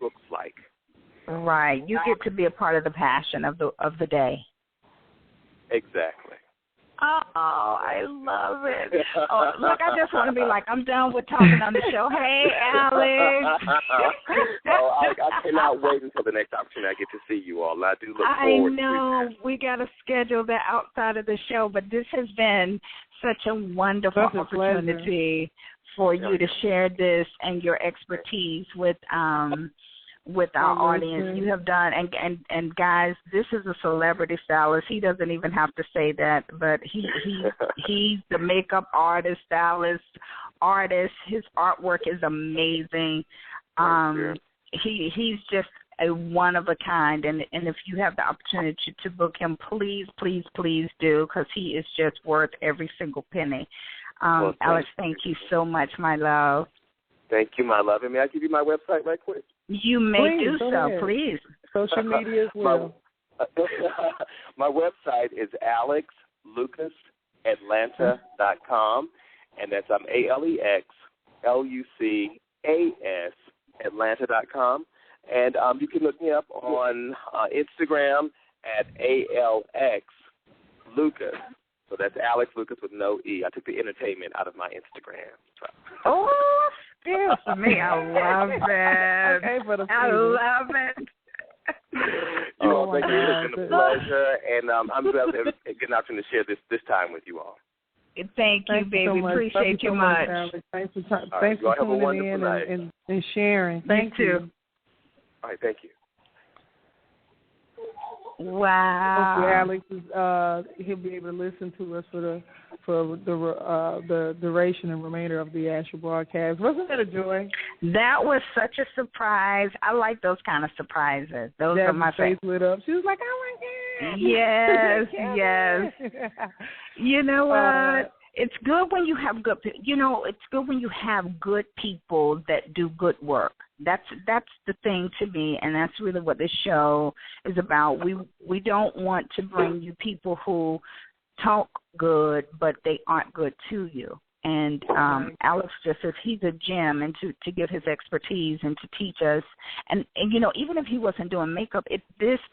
looks like. Right. You get to be a part of the passion of the day. Exactly. Oh, I love it. Oh, look, I just want to be like, I'm done with talking on the show. Hey, Alex. I cannot wait until the next opportunity I get to see you all. I do look forward to that. I know. We got to schedule that outside of the show, but this has been such a wonderful opportunity for you to share this and your expertise with our audience. You have done, and guys, this is a celebrity stylist. He doesn't even have to say that, but he's the makeup artist, stylist, artist. His artwork is amazing. He's just a one of a kind, and if you have the opportunity to book him, please do, because he is just worth every single penny. Alex, thank you so much, my love. Thank you, my love. And may I give you my website right quick? You may do so, please. Social media as well. My website is alexlucasatlanta.com, and that's ALEXLUCAS Atlanta.com. And you can look me up on Instagram at ALXLucas. So that's Alex Lucas with no E. I took the entertainment out of my Instagram. Oh, excuse me. I love it. I love it. You all, thank you. It's been a pleasure, and I'm glad to get an opportunity to share this time with you all. Thank you, baby. So appreciate you much. Thanks for tuning in and sharing. Thank you. All right, thank you. Wow. Hopefully Alex he'll be able to listen to us for the duration and remainder of the actual broadcast. Wasn't that a joy? That was such a surprise. I like those kind of surprises. Those are my face lit up. She was like, "Oh my God!" Yes, yes. You know what? It's good when you have good. It's good when you have good people that do good work. That's the thing to me, and that's really what this show is about. We don't want to bring you people who talk good, but they aren't good to you. And Alex just says he's a gem, and to give his expertise and to teach us. And even if he wasn't doing makeup,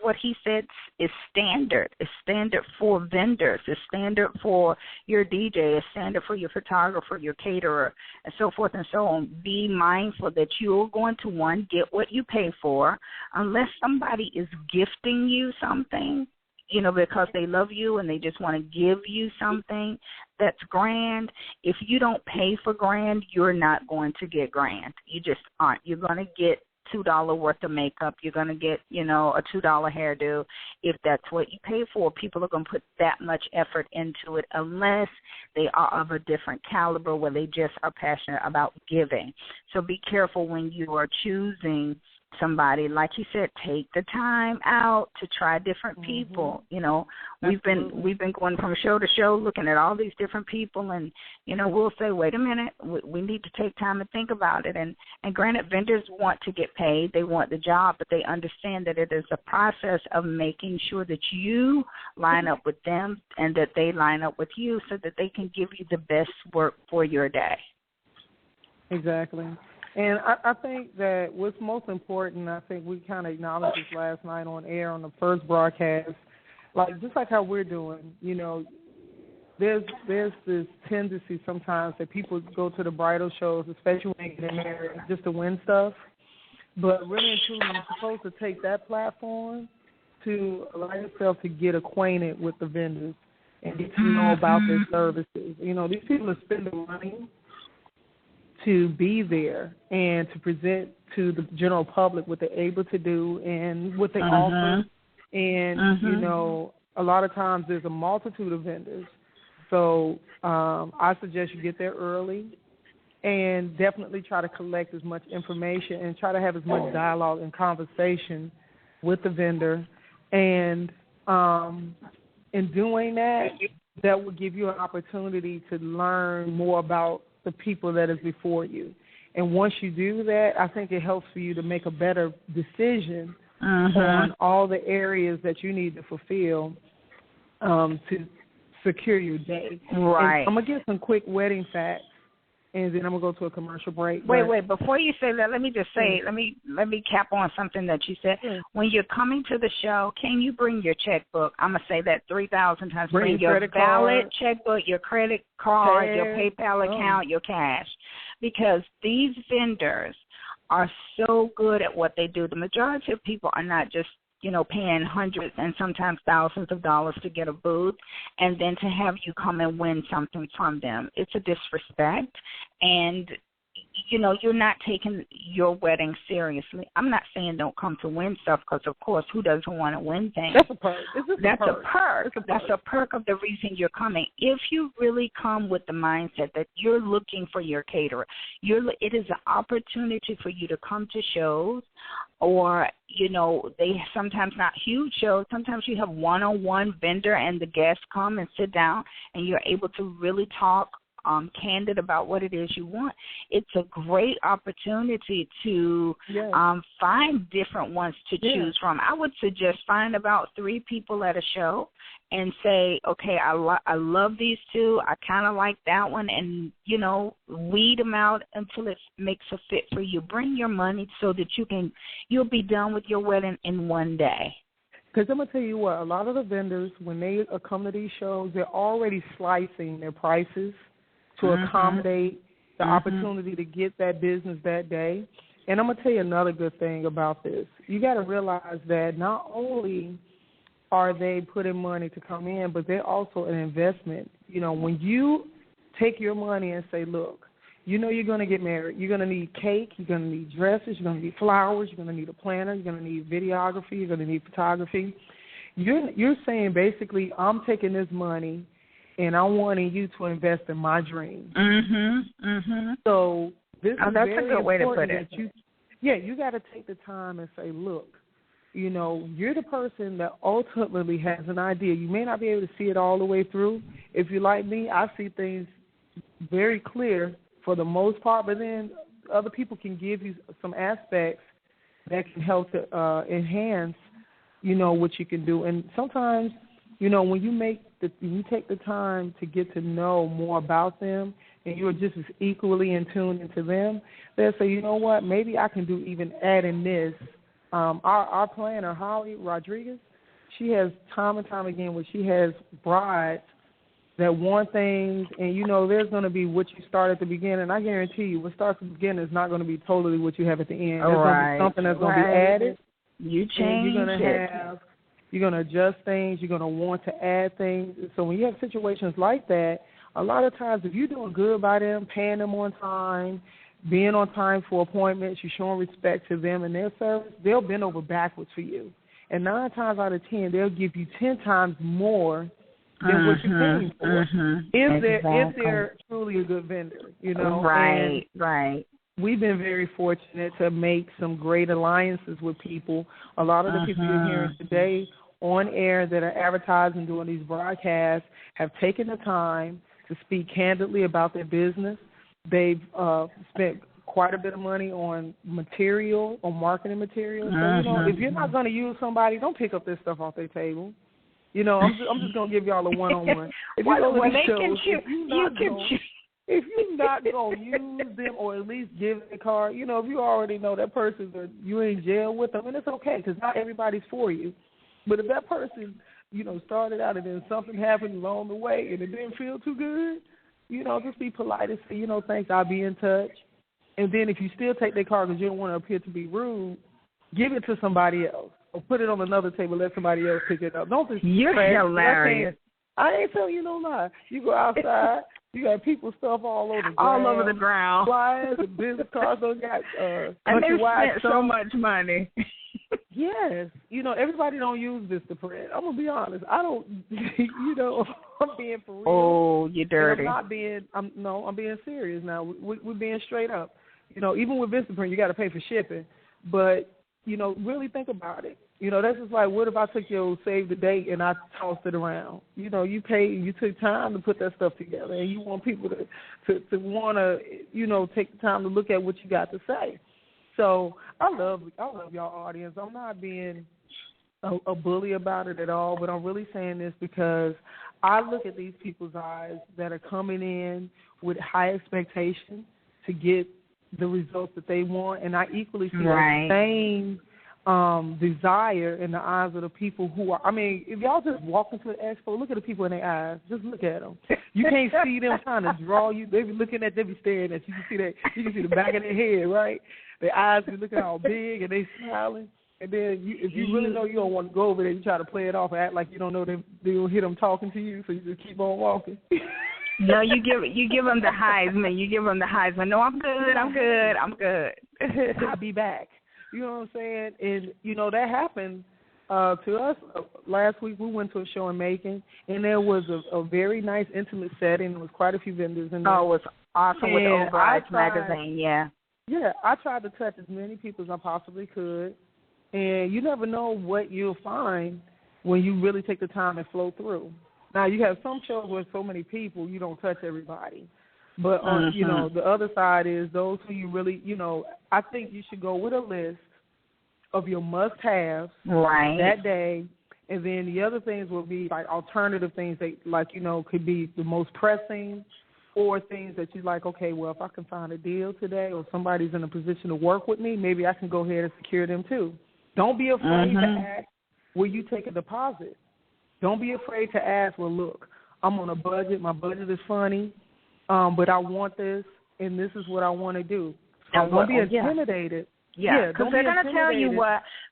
what he said is standard. It's standard for vendors. It's standard for your DJ. It's standard for your photographer, your caterer, and so forth and so on. Be mindful that you're going to, one, get what you pay for, unless somebody is gifting you something, because they love you and they just want to give you something that's grand. If you don't pay for grand, you're not going to get grand. You just aren't. You're going to get $2 worth of makeup. You're going to get, a $2 hairdo. If that's what you pay for, people are going to put that much effort into it unless they are of a different caliber where they just are passionate about giving. So be careful when you are choosing somebody. Like you said, take the time out to try different people. We've been going from show to show looking at all these different people, and we'll say, wait a minute, we need to take time to think about it. And granted, vendors want to get paid, they want the job, but they understand that it is a process of making sure that you line up with them and that they line up with you so that they can give you the best work for your day. Exactly. And I think that what's most important, I think we kind of acknowledged this last night on air on the first broadcast, just like how we're doing, there's this tendency sometimes that people go to the bridal shows, especially when they get married, just to win stuff. But really and truly, you're supposed to take that platform to allow yourself to get acquainted with the vendors and get to know about their services. These people are spending money to be there and to present to the general public what they're able to do and what they offer. And, a lot of times there's a multitude of vendors. So I suggest you get there early and definitely try to collect as much information and try to have as much dialogue and conversation with the vendor. And in doing that, that will give you an opportunity to learn more about the people that is before you. And once you do that, I think it helps for you to make a better decision on all the areas that you need to fulfill to secure your day. Right. And I'm going to give some quick wedding facts, and then I'm going to go to a commercial break. Wait. Before you say that, let me just say, let me cap on something that you said. When you're coming to the show, can you bring your checkbook? I'm going to say that 3,000 times. Bring your valid checkbook, your credit card, your PayPal account, your cash. Because these vendors are so good at what they do. The majority of people are not just paying hundreds and sometimes thousands of dollars to get a booth and then to have you come and win something from them. It's a disrespect, and you're not taking your wedding seriously. I'm not saying don't come to win stuff, because, of course, who doesn't want to win things? That's a perk. That's a perk. That's a perk of the reason you're coming. If you really come with the mindset that you're looking for your caterer, it is an opportunity for you to come to shows, or, they sometimes not huge shows. Sometimes you have one-on-one vendor and the guests come and sit down and you're able to really talk candid about what it is you want. It's a great opportunity to find different ones to choose from. I would suggest find about 3 people at a show and say, okay, I love these 2. I kind of like that one, and, weed them out until it makes a fit for you. Bring your money so that you'll be done with your wedding in one day. Because I'm going to tell you what, a lot of the vendors, when they come to these shows, they're already slicing their prices to accommodate the opportunity to get that business that day. And I'm going to tell you another good thing about this. You got to realize that not only are they putting money to come in, but they're also an investment. When you take your money and say, look, you're going to get married. You're going to need cake. You're going to need dresses. You're going to need flowers. You're going to need a planner. You're going to need videography. You're going to need photography. You're saying basically, I'm taking this money and I'm wanting you to invest in my dream. So this is that's very a good way to put it. You got to take the time and say, look, you're the person that ultimately has an idea. You may not be able to see it all the way through. If you're like me, I see things very clear for the most part, but then other people can give you some aspects that can help to enhance, what you can do. And sometimes, when you take the time to get to know more about them and you're just as equally in tune into them, they'll say, you know what, maybe I can do even add in this. Our planner, Holly Rodriguez, she has time and time again where she has brides that want things, and, you know, there's going to be what you start at the beginning. I guarantee you what starts at the beginning is not going to be totally what you have at the end. There's going to be something that's going to be added. You change You're going to adjust things. You're going to want to add things. So when you have situations like that, a lot of times if you're doing good by them, paying them on time, being on time for appointments, you're showing respect to them and their service, they'll bend over backwards for you. And 9 times out of 10, they'll give you 10 times more than what you're paying for. If they're truly a good vendor, you know. Right. We've been very fortunate to make some great alliances with people. A lot of the people you're hearing today on air that are advertising, doing these broadcasts, have taken the time to speak candidly about their business. They've spent quite a bit of money on material, on marketing material. So, you know, if you're not going to use somebody, don't pick up this stuff off their table. You know, I'm just going to give y'all a one-on-one. If you're not going to use them or at least give them a card, you know, if you already know that person, or you in jail with them, and it's okay because not everybody's for you. But if that person, you know, started out and then something happened along the way and it didn't feel too good, you know, just be polite and say, you know, thanks, I'll be in touch. And then if you still take their card because you don't want to appear to be rude, give it to somebody else or put it on another table, let somebody else pick it up. Don't just You're hilarious. I ain't telling you no lie. You go outside, you got people's stuff all over the ground. All over the ground. Flyers and business cards, don't got and they spent so much money. Yes. You know, everybody don't use Vistaprint. I'm going to be honest. I don't, you know, I'm being for real. Oh, you're dirty. I'm being serious now. We're being straight up. You know, even with Vistaprint, you got to pay for shipping. But, you know, really think about it. You know, that's just like, what if I took your save the date and I tossed it around? You know, you paid, you took time to put that stuff together, and you want people to want to, you know, take the time to look at what you got to say. So I love y'all audience. I'm not being a bully about it at all, but I'm really saying this because I look at these people's eyes that are coming in with high expectations to get the results that they want, and I equally see the same desire in the eyes of the people who are, I mean, if y'all just walk into the expo, look at the people in their eyes. Just look at them. You can't see them trying to draw you. They be looking at, they be staring at you. You can see the back of their head, right? Their eyes be looking all big and they smiling. And then if you really know you don't want to go over there, you try to play it off and act like you don't know them. They'll hear them talking to you, so you just keep on walking. No, you give them the Heisman. You give them the Heisman. No, I'm good. I'll be back. You know what I'm saying? And, you know, that happened to us last week. We went to a show in Macon, and there was a very nice, intimate setting. There was quite a few vendors in there. Oh, it was awesome with the Overrides magazine, yeah. Yeah, I tried to touch as many people as I possibly could, and you never know what you'll find when you really take the time and flow through. Now, you have some shows where so many people, you don't touch everybody. But, you know, the other side is those who you really, you know, I think you should go with a list of your must-haves that day, and then the other things will be like alternative things that, like, you know, could be the most pressing or things that you're like, okay, well, if I can find a deal today or somebody's in a position to work with me, maybe I can go ahead and secure them too. Don't be afraid to ask will you take a deposit. Don't be afraid to ask, well, look, I'm on a budget. My budget is funny, but I want this, and this is what I want to do. So don't be intimidated. Yeah, because they're going to tell you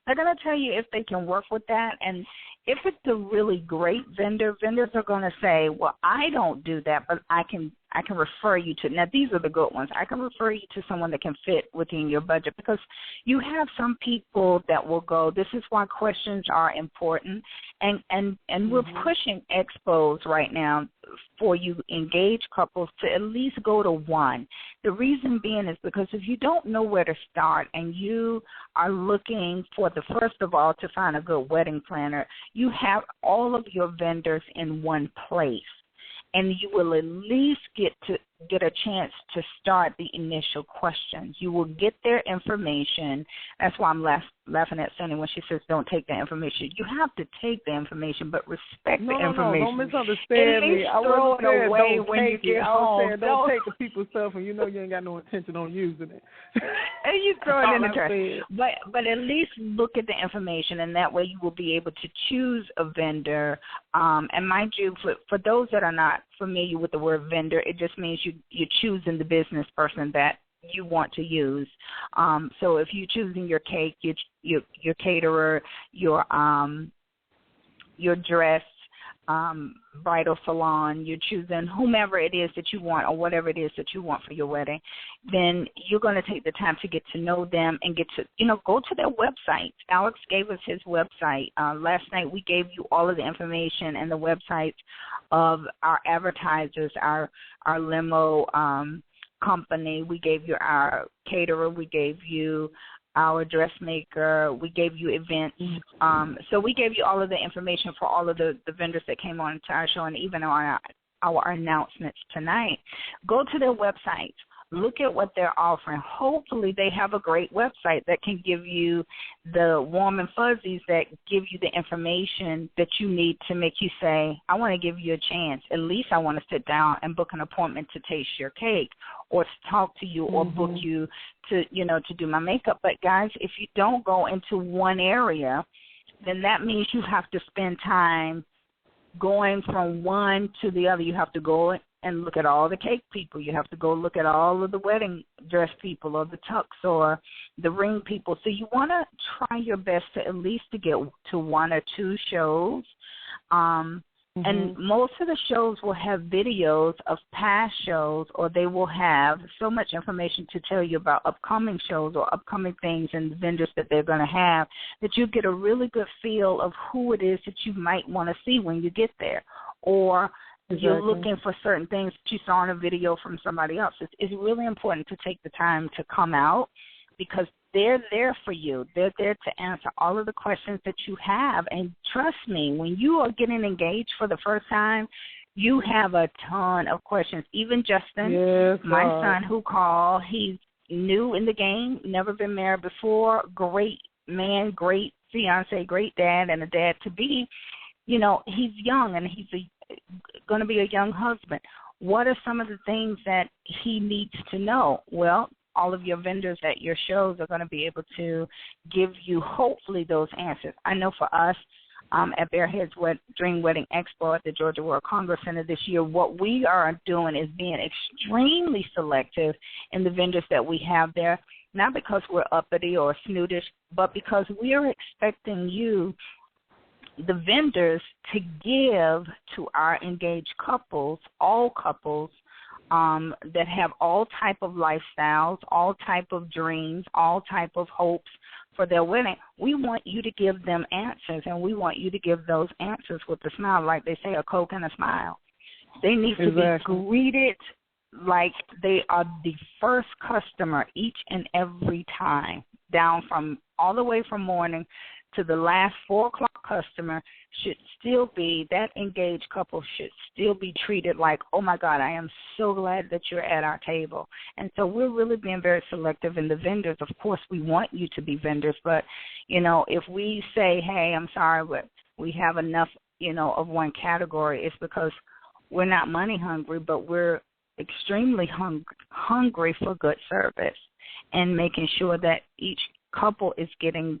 they're going to tell you if they can work with that. And if it's a really great vendors are going to say, well, I don't do that, but I can refer you to. Now, these are the good ones. I can refer you to someone that can fit within your budget, because you have some people that will go, this is why questions are important. And we're pushing expos right now for you engaged couples to at least go to one. The reason being is because if you don't know where to start and you are looking for first of all, to find a good wedding planner, you have all of your vendors in one place. And you will at least get get a chance to start the initial questions. You will get their information. That's why I'm laughing at Sunny when she says don't take the information. You have to take the information, but respect the information. No, don't misunderstand me. I throw it away when you get home. Don't take the people's stuff, and you know you ain't got no intention on using it. And you throw it in the trash. But at least look at the information, and that way you will be able to choose a vendor. And mind you, for those that are not familiar with the word vendor, it just means you're choosing the business person that you want to use. So if you're choosing your cake, your caterer, your dress, bridal salon, you're choosing whomever it is that you want or whatever it is that you want for your wedding, then you're going to take the time to get to know them and get to, go to their website. Alex gave us his website. Last night we gave you all of the information and the websites of our advertisers, our limo company. We gave you our caterer. We gave you our dressmaker. We gave you events. So we gave you all of the information for all of the vendors that came on to our show and even on our announcements tonight. Go to their website. Look at what they're offering. Hopefully they have a great website that can give you the warm and fuzzies that give you the information that you need to make you say, I want to give you a chance. At least I want to sit down and book an appointment to taste your cake or to talk to you or book you to do my makeup. But, guys, if you don't go into one area, then that means you have to spend time going from one to the other. You have to go and look at all the cake people. You have to go look at all of the wedding dress people or the tux or the ring people. So you want to try your best to at least to get to one or two shows. And most of the shows will have videos of past shows, or they will have so much information to tell you about upcoming shows or upcoming things and the vendors that they're going to have that you get a really good feel of who it is that you might want to see when you get there. Or you're looking for certain things that you saw in a video from somebody else. It's really important to take the time to come out because they're there for you. They're there to answer all of the questions that you have. And trust me, when you are getting engaged for the first time, you have a ton of questions. Even Justin, my son who called, he's new in the game, never been married before, great man, great fiance, great dad, and a dad-to-be. He's young and he's going to be a young husband. What are some of the things that he needs to know? Well, all of your vendors at your shows are going to be able to give you, hopefully, those answers. I know for us at Bearhead's Dream Wedding Expo at the Georgia World Congress Center this year, what we are doing is being extremely selective in the vendors that we have there, not because we're uppity or snootish, but because we are expecting you, the vendors, to give to our engaged couples, all couples, that have all type of lifestyles, all type of dreams, all type of hopes for their wedding. We want you to give them answers, and we want you to give those answers with a smile, like they say, a Coke and a smile. They need to be greeted like they are the first customer each and every time, down from all the way from morning to the last 4 o'clock customer should still be, that engaged couple should still be treated like, oh, my God, I am so glad that you're at our table. And so we're really being very selective in the vendors. Of course, we want you to be vendors, but, if we say, hey, I'm sorry, but we have enough, of one category, it's because we're not money hungry, but we're extremely hungry for good service and making sure that each couple is getting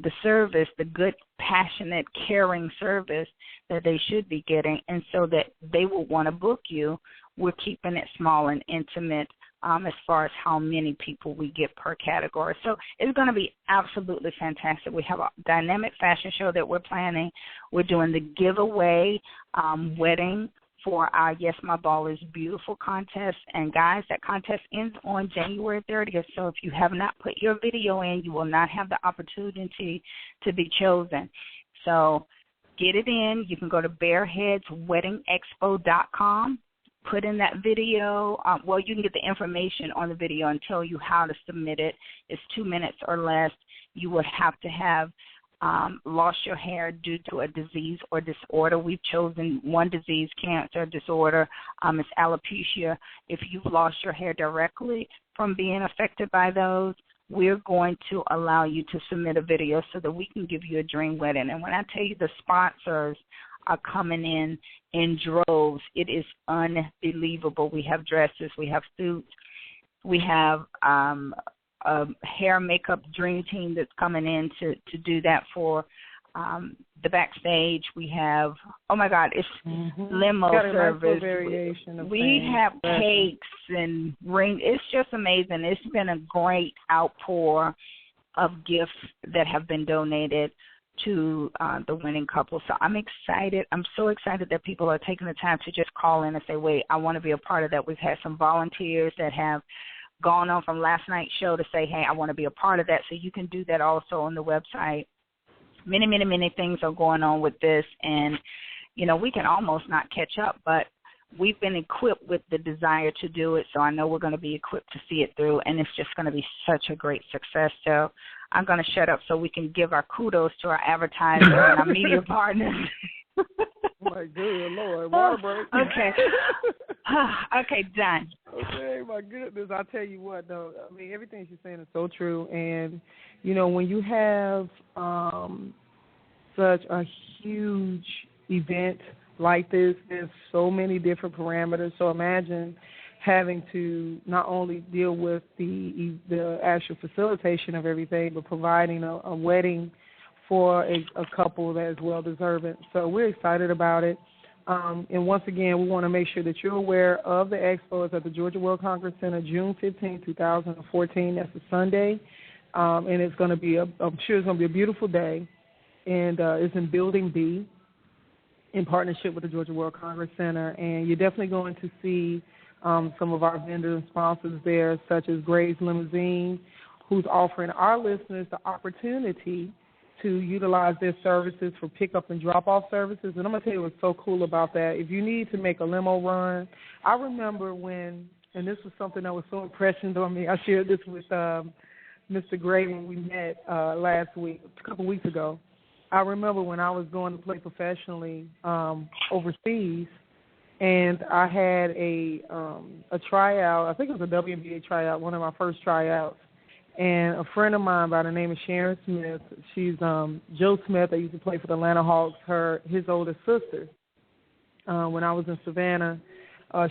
the service, the good, passionate, caring service that they should be getting, and so that they will want to book you. We're keeping it small and intimate as far as how many people we get per category. So it's going to be absolutely fantastic. We have a dynamic fashion show that we're planning. We're doing the giveaway wedding for our Yes, My Ball is Beautiful contest. And, guys, that contest ends on January 30th. So if you have not put your video in, you will not have the opportunity to be chosen. So get it in. You can go to bareheadsweddingexpo.com. Put in that video. You can get the information on the video and tell you how to submit it. It's 2 minutes or less. You would have to have lost your hair due to a disease or disorder. We've chosen one disease, cancer, disorder. It's alopecia. If you've lost your hair directly from being affected by those, we're going to allow you to submit a video so that we can give you a dream wedding. And when I tell you the sponsors are coming in droves, it is unbelievable. We have dresses, we have suits, we have a hair makeup dream team that's coming in to do that for the backstage. We have, oh my God, it's limo service. We have cakes and ring. It's just amazing. It's been a great outpour of gifts that have been donated to the winning couple. So I'm excited. I'm so excited that people are taking the time to just call in and say, wait, I want to be a part of that. We've had some volunteers that have gone on from last night's show to say, hey, I want to be a part of that. So you can do that also on the website. Many, many, many things are going on with this, and, you know, we can almost not catch up, but we've been equipped with the desire to do it, so I know we're going to be equipped to see it through, and it's just going to be such a great success. So I'm going to shut up so we can give our kudos to our advertisers and our media partners. My good Lord, water break. Okay. Okay, done. Okay, my goodness. I tell you what, though, I mean, everything she's saying is so true. And, you know, when you have such a huge event like this, there's so many different parameters. So imagine having to not only deal with the actual facilitation of everything, but providing a wedding for a couple that is well-deserving. So we're excited about it. And once again, we want to make sure that you're aware of the expo. It's at the Georgia World Congress Center, June 15, 2014. That's a Sunday. And it's going to be, I'm sure it's going to be a beautiful day. And it's in Building B in partnership with the Georgia World Congress Center. And you're definitely going to see some of our vendors and sponsors there, such as Gray's Limousine, who's offering our listeners the opportunity to utilize their services for pickup and drop-off services. And I'm going to tell you what's so cool about that. If you need to make a limo run, I remember when, and this was something that was so impressive on me, I shared this with Mr. Gray when we met last week, a couple weeks ago. I remember when I was going to play professionally overseas, and I had a tryout. I think it was a WNBA tryout, one of my first tryouts. And a friend of mine by the name of Sharon Smith, she's Joe Smith, that used to play for the Atlanta Hawks, his oldest sister. When I was in Savannah,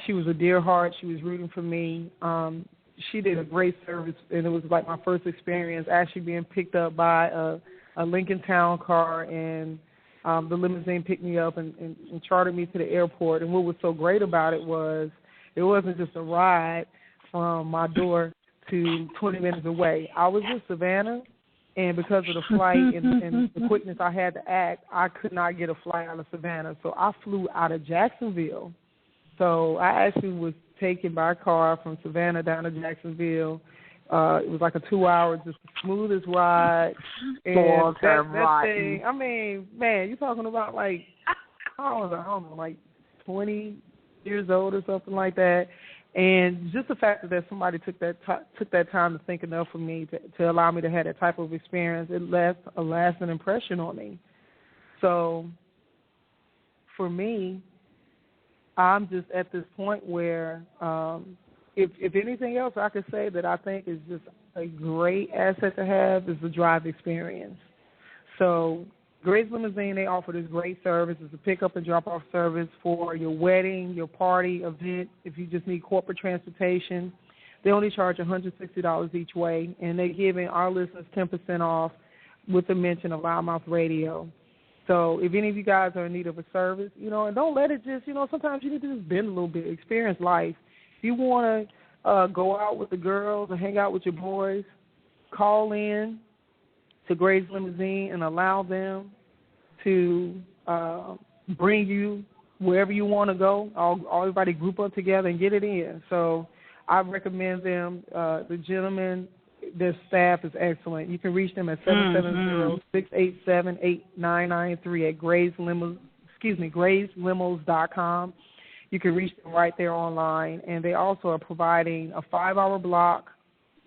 she was a dear heart. She was rooting for me. She did a great service, and it was like my first experience actually being picked up by a Lincoln Town car, and the limousine picked me up and chartered me to the airport. And what was so great about it was it wasn't just a ride from my door to 20 minutes away. I was in Savannah, and because of the flight and the quickness I had to act, I could not get a flight out of Savannah. So I flew out of Jacksonville. So I actually was taken by car from Savannah down to Jacksonville. It was like a 2-hour, just the smoothest ride. And that thing, I mean, man, you're talking about like, I don't know, like 20 years old or something like that. And just the fact that somebody took that time to think enough for me to allow me to have that type of experience, it left a lasting impression on me. So for me, I'm just at this point where if anything else I could say that I think is just a great asset to have is the drive experience. So Gray's Limousine, they offer this great service. It's a pick-up and drop-off service for your wedding, your party, event. If you just need corporate transportation, they only charge $160 each way, and they're giving our listeners 10% off with the mention of LouddMouth Radio. So if any of you guys are in need of a service, you know, and don't let it just, you know, sometimes you need to just bend a little bit, experience life. If you want to go out with the girls or hang out with your boys, call in to Gray's Limousine and allow them to bring you wherever you want to go. Everybody group up together and get it in. So I recommend them. The gentlemen, their staff is excellent. You can reach them at 770-687-8993 at grayslimos.com. You can reach them right there online. And they also are providing a 5-hour block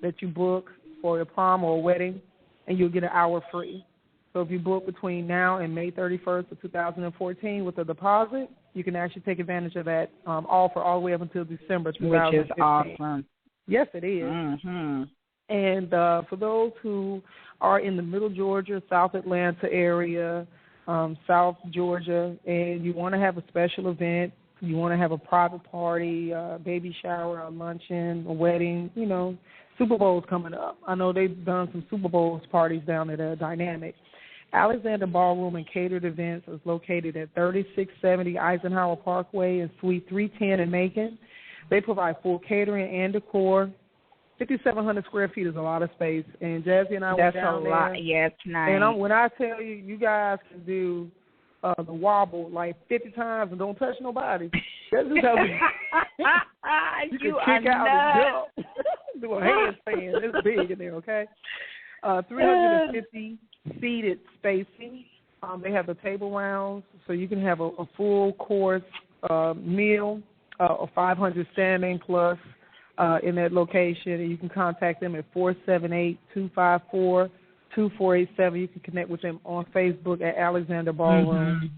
that you book for your prom or a wedding, and you'll get an hour free. So if you book between now and May 31st of 2014 with a deposit, you can actually take advantage of that offer all the way up until December 2015. Which is awesome. Yes, it is. Mm-hmm. And for those who are in the Middle Georgia, South Atlanta area, South Georgia, and you want to have a special event, you want to have a private party, baby shower, a luncheon, a wedding, you know, Super Bowl's coming up. I know they've done some Super Bowls parties down at Dynamic. Alexander Ballroom and Catered Events is located at 3670 Eisenhower Parkway in Suite 310 in Macon. They provide full catering and decor. 5,700 square feet is a lot of space. And Jazzy and I went down there. That's a lot. Yeah, it's nice. And when I tell you, you guys can do the wobble like 50 times and don't touch nobody. That's just how you can kick out and jump. Do a handstand. It's big in there, okay? 350 seated spacing. They have the table rounds, so you can have a full course meal, or 500 standing plus in that location. And you can contact them at 478-254-2487. You can connect with them on Facebook at Alexander Ballroom. Mm-hmm.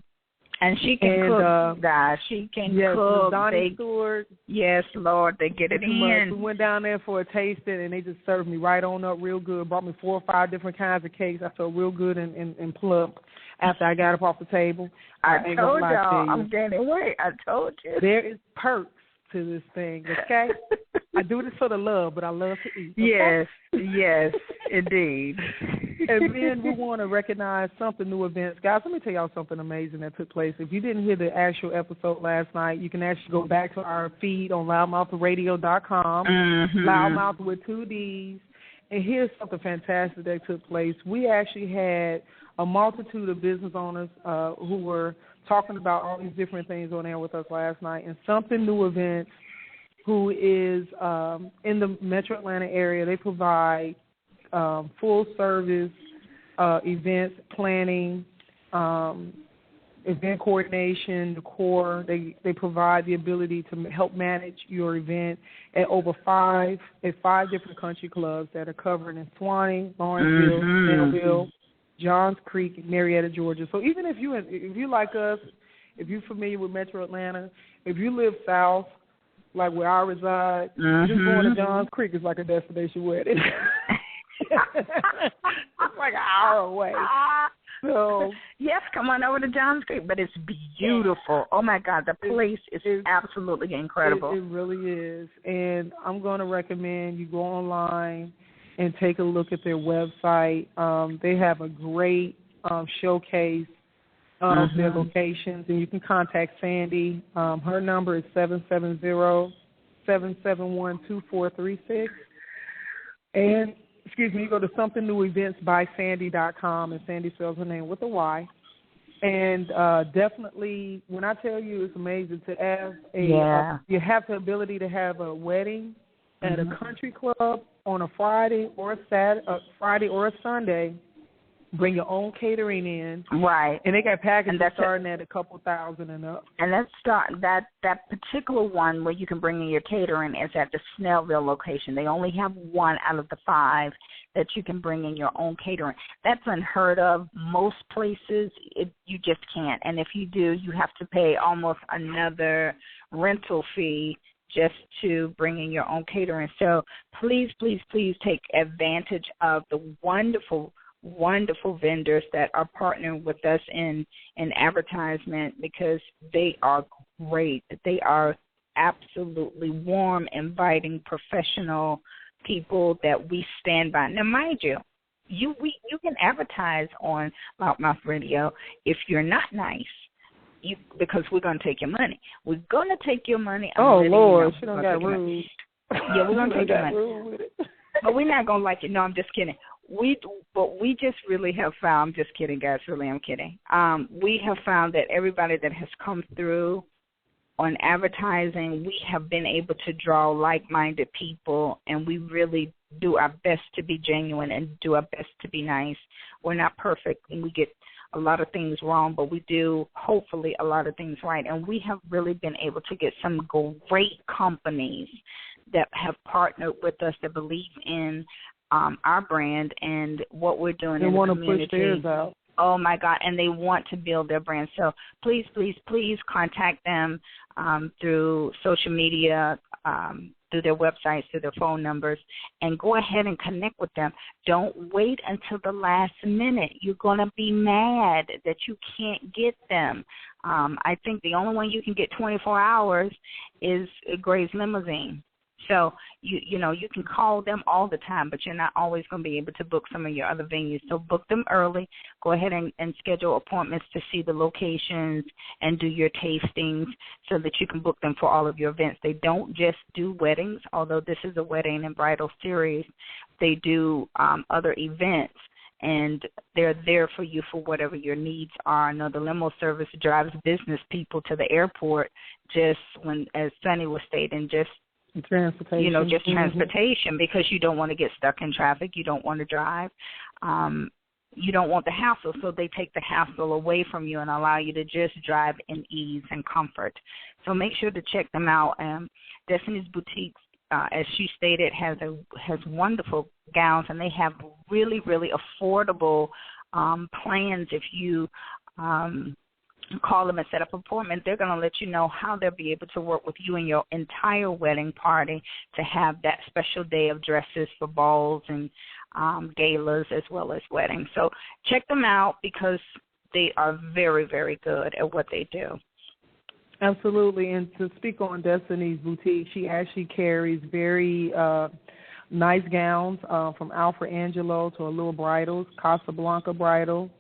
And she can cook, guys. She can cook. Donnie Stewart. Yes, Lord, they get it in. We went down there for a tasting, and they just served me right on up real good. Brought me 4 or 5 different kinds of cakes. I felt real good and plump after I got up off the table. I told y'all, I'm gaining weight. I told you. There is perks to this thing, okay? I do this for the love, but I love to eat. Okay? Yes, indeed. And then we want to recognize Something New events. Guys, let me tell y'all something amazing that took place. If you didn't hear the actual episode last night, you can actually go back to our feed on LouddMouthRadio.com, LouddMouth with 2 Ds. And here's something fantastic that took place. We actually had a multitude of business owners who were talking about all these different things on air with us last night. And Something New events, who is in the Metro Atlanta area, they provide full service events planning, event coordination, decor. They provide the ability to help manage your event at five different country clubs that are covered in Swanee, Lawrenceville, Middleville, Johns Creek, and Marietta, Georgia. So even if you like us, if you're familiar with Metro Atlanta, if you live south, like where I reside, just going to Johns Creek is like a destination wedding. It's like an hour away. So yes, come on over to Johns Creek, but it's beautiful. Oh my God, the place is absolutely incredible. It really is, and I'm going to recommend you go online and take a look at their website. They have a great showcase of their locations, and you can contact Sandy. Her number is 770-771-2436. And you go to somethingnewEventsBySandy.com, and Sandy spells her name with a Y. And definitely, when I tell you it's amazing to have you have the ability to have a wedding at a country club on a Friday or a Sunday. Bring your own catering in, right? And they got packages starting at a couple thousand and up. And that particular one where you can bring in your catering is at the Snellville location. They only have 1 out of the 5 that you can bring in your own catering. That's unheard of. Most places you just can't. And if you do, you have to pay almost another rental fee just to bring in your own catering. So please, please, please take advantage of the wonderful vendors that are partnering with us in advertisement, because they are great. They are absolutely warm, inviting, professional people that we stand by. Now, mind you, you can advertise on LouddMouth Radio if you're not nice. Because we're going to take your money. We're going to take your money. Lord, she don't got rude. Yeah, we're going to take your money. But we're not going to like it. No, I'm just kidding. We just really have found, I'm just kidding, guys, really, I'm kidding. We have found that everybody that has come through on advertising, we have been able to draw like-minded people, and we really do our best to be genuine and do our best to be nice. We're not perfect, and we get a lot of things wrong, but we do, hopefully, a lot of things right. And we have really been able to get some great companies that have partnered with us, that believe in our brand and what we're doing in the community. Push theirs out. Oh, my God, and they want to build their brand. So please, please, please contact them through social media, through their websites, through their phone numbers, and go ahead and connect with them. Don't wait until the last minute. You're going to be mad that you can't get them. I think the only one you can get 24 hours is Gray's Limousine. So, you know, you can call them all the time, but you're not always going to be able to book some of your other venues. So book them early. Go ahead and schedule appointments to see the locations and do your tastings so that you can book them for all of your events. They don't just do weddings, although this is a wedding and bridal series. They do other events, and they're there for you for whatever your needs are. I know the limo service drives business people to the airport just when, as Sunny was stating, just transportation. You know, just transportation, because you don't want to get stuck in traffic. You don't want to drive. You don't want the hassle, so they take the hassle away from you and allow you to just drive in ease and comfort. So make sure to check them out. Destiny's Boutique, as she stated, has wonderful gowns, and they have really, really affordable plans. If you call them and set up an appointment, they're going to let you know how they'll be able to work with you and your entire wedding party to have that special day of dresses for balls and galas as well as weddings. So check them out because they are very, very good at what they do. Absolutely. And to speak on Destiny's Boutique, she actually carries very nice gowns from Alfred Angelo to Allure Bridals, Casablanca Bridal,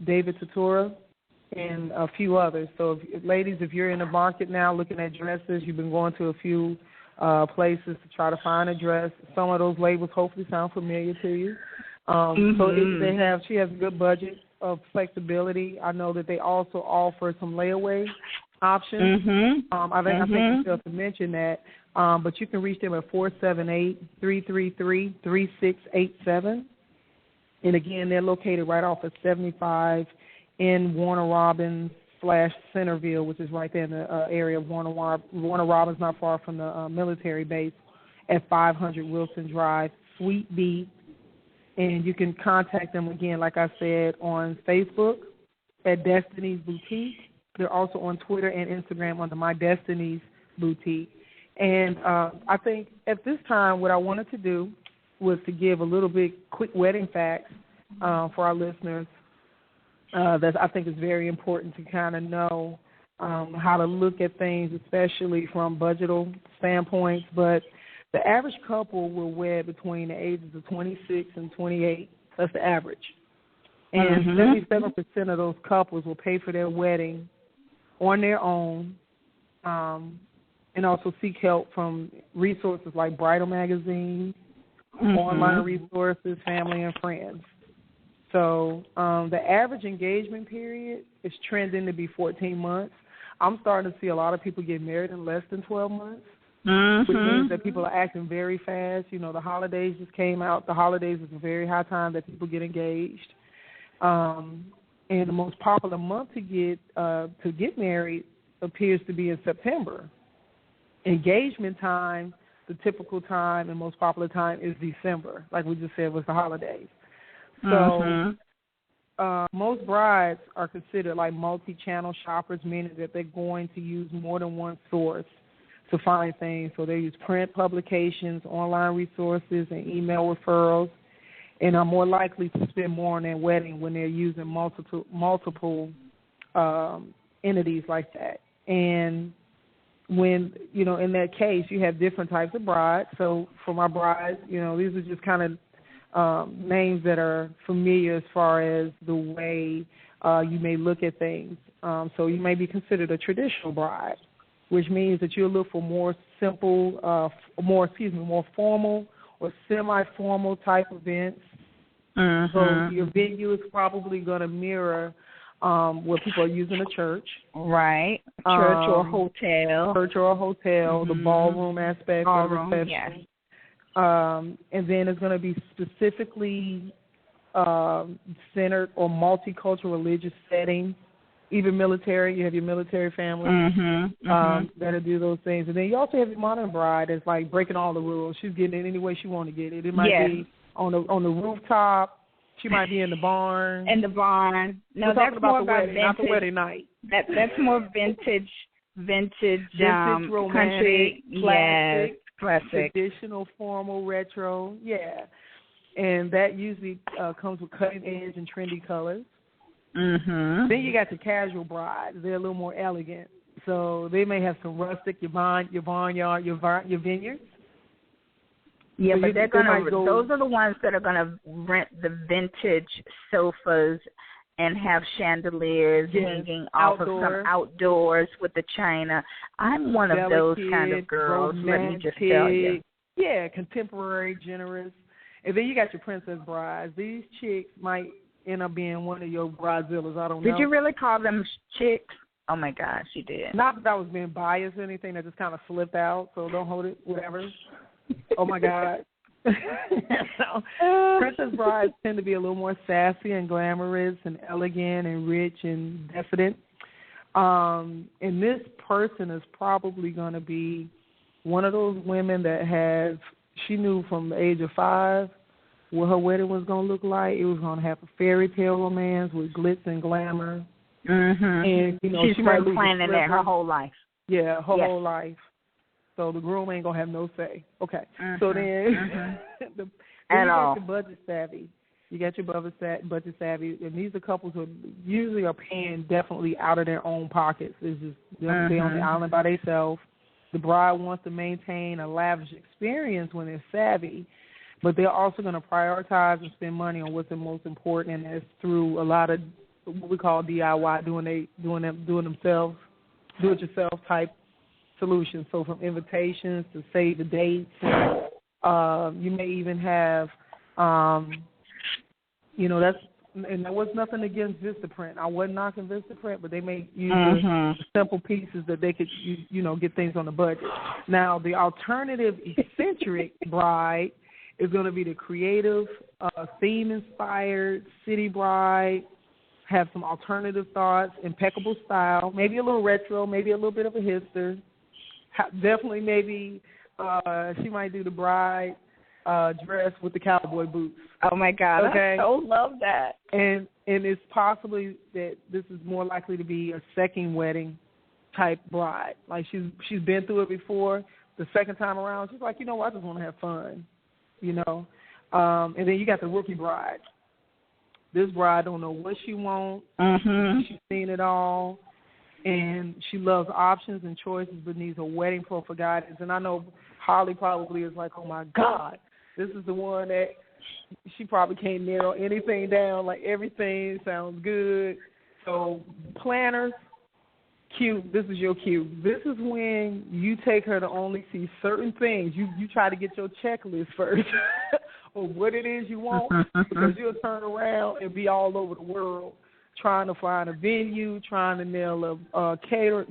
David Tatura, and a few others. So, ladies, if you're in the market now looking at dresses, you've been going to a few places to try to find a dress. Some of those labels hopefully sound familiar to you. So she has a good budget of flexibility. I know that they also offer some layaway options. I think we still have to mention that. But you can reach them at 478-333-3687. And, again, they're located right off of 75 in Warner Robins / Centerville, which is right there in the area of Warner Robins, not far from the military base, at 500 Wilson Drive, Suite B. And you can contact them, again, like I said, on Facebook at Destiny's Boutique. They're also on Twitter and Instagram under My Destiny's Boutique. And I think at this time what I wanted to do was to give a little bit quick wedding facts for our listeners that I think is very important to kind of know how to look at things, especially from budgetal standpoints. But the average couple will wed between the ages of 26 and 28. That's the average. And 77% of those couples will pay for their wedding on their own and also seek help from resources like Bridal Magazine, online resources, family, and friends. So the average engagement period is trending to be 14 months. I'm starting to see a lot of people get married in less than 12 months, which means that people are acting very fast. You know, the holidays just came out. The holidays is a very high time that people get engaged. And the most popular month to get married appears to be in September. Engagement time, the typical time and most popular time, is December, like we just said, was the holidays. So most brides are considered like multi-channel shoppers, meaning that they're going to use more than one source to find things. So they use print publications, online resources, and email referrals, and are more likely to spend more on their wedding when they're using multiple entities like that. And when, you know, in that case, you have different types of brides. So for my brides, you know, these are just kind of names that are familiar as far as the way you may look at things. So you may be considered a traditional bride, which means that you'll look for more simple, more formal or semi-formal type events. So your venue is probably going to mirror what people are using a church. Right. Church or hotel. The ballroom aspect of the reception. Yes. And then it's going to be specifically centered on multicultural religious settings, even military. You have your military family that'll do those things. And then you also have your modern bride that's like breaking all the rules. She's getting it any way she wants to get it. It might be on the rooftop. She might be in the barn. In the barn. No, We're that's more the about wedding, vintage. not the wedding night. That's more vintage, romantic, country, classic, yes, classic, traditional, formal, retro, yeah. And that usually comes with cutting edge and trendy colors. Mm-hmm. Then you got your casual brides. They're a little more elegant. So they may have some rustic, your barnyard, your vineyards. Yeah, so but they're gonna. Those are the ones that are gonna rent the vintage sofas and have chandeliers hanging off of some outdoors with the china. I'm one of those kind of girls. Romantic, let me just tell you. Yeah, contemporary, generous. And then you got your princess brides. These chicks might end up being one of your bridezillas. I don't know. Did you really call them chicks? Oh my gosh, you did. Not that I was being biased or anything. That just kind of slipped out. So don't hold it. Whatever. Oh my God. So, princess brides tend to be a little more sassy and glamorous and elegant and rich and decadent. And this person is probably going to be one of those women that she knew from the age of 5 what her wedding was going to look like. It was going to have a fairy tale romance with glitz and glamour. Mm-hmm. And, she's been planning that her whole life. Yeah, her whole life. So the groom ain't going to have no say. Okay. Mm-hmm. So then, then you got your budget savvy. You got your budget savvy. And these are couples who usually are paying definitely out of their own pockets. It's just they're on the island by themselves. The bride wants to maintain a lavish experience when they're savvy, but they're also going to prioritize and spend money on what's the most important, and that's through a lot of what we call DIY, doing themselves, do-it-yourself type solutions. So from invitations to save the dates, you may even have, and there was nothing against Vistaprint. I wasn't knocking Vistaprint, but they may use the simple pieces that they could, get things on the budget. Now, the alternative eccentric bride is going to be the creative, theme-inspired city bride, have some alternative thoughts, impeccable style, maybe a little retro, maybe a little bit of a hipster. Definitely maybe she might do the bride dress with the cowboy boots. Oh, my God. Okay? I so love that. And it's possibly that this is more likely to be a second wedding type bride. Like she's been through it before. The second time around, she's like, I just want to have fun, And then you got the rookie bride. This bride don't know what she wants. She's seen it all. And she loves options and choices, but needs a wedding pro for guidance. And I know Holly probably is like, oh, my God, this is the one that she probably can't narrow anything down. Like, everything sounds good. So planners, cue. This is your cue. This is when you take her to only see certain things. You try to get your checklist first of what it is you want, because you'll turn around and be all over the world trying to find a venue, trying to nail a caterer,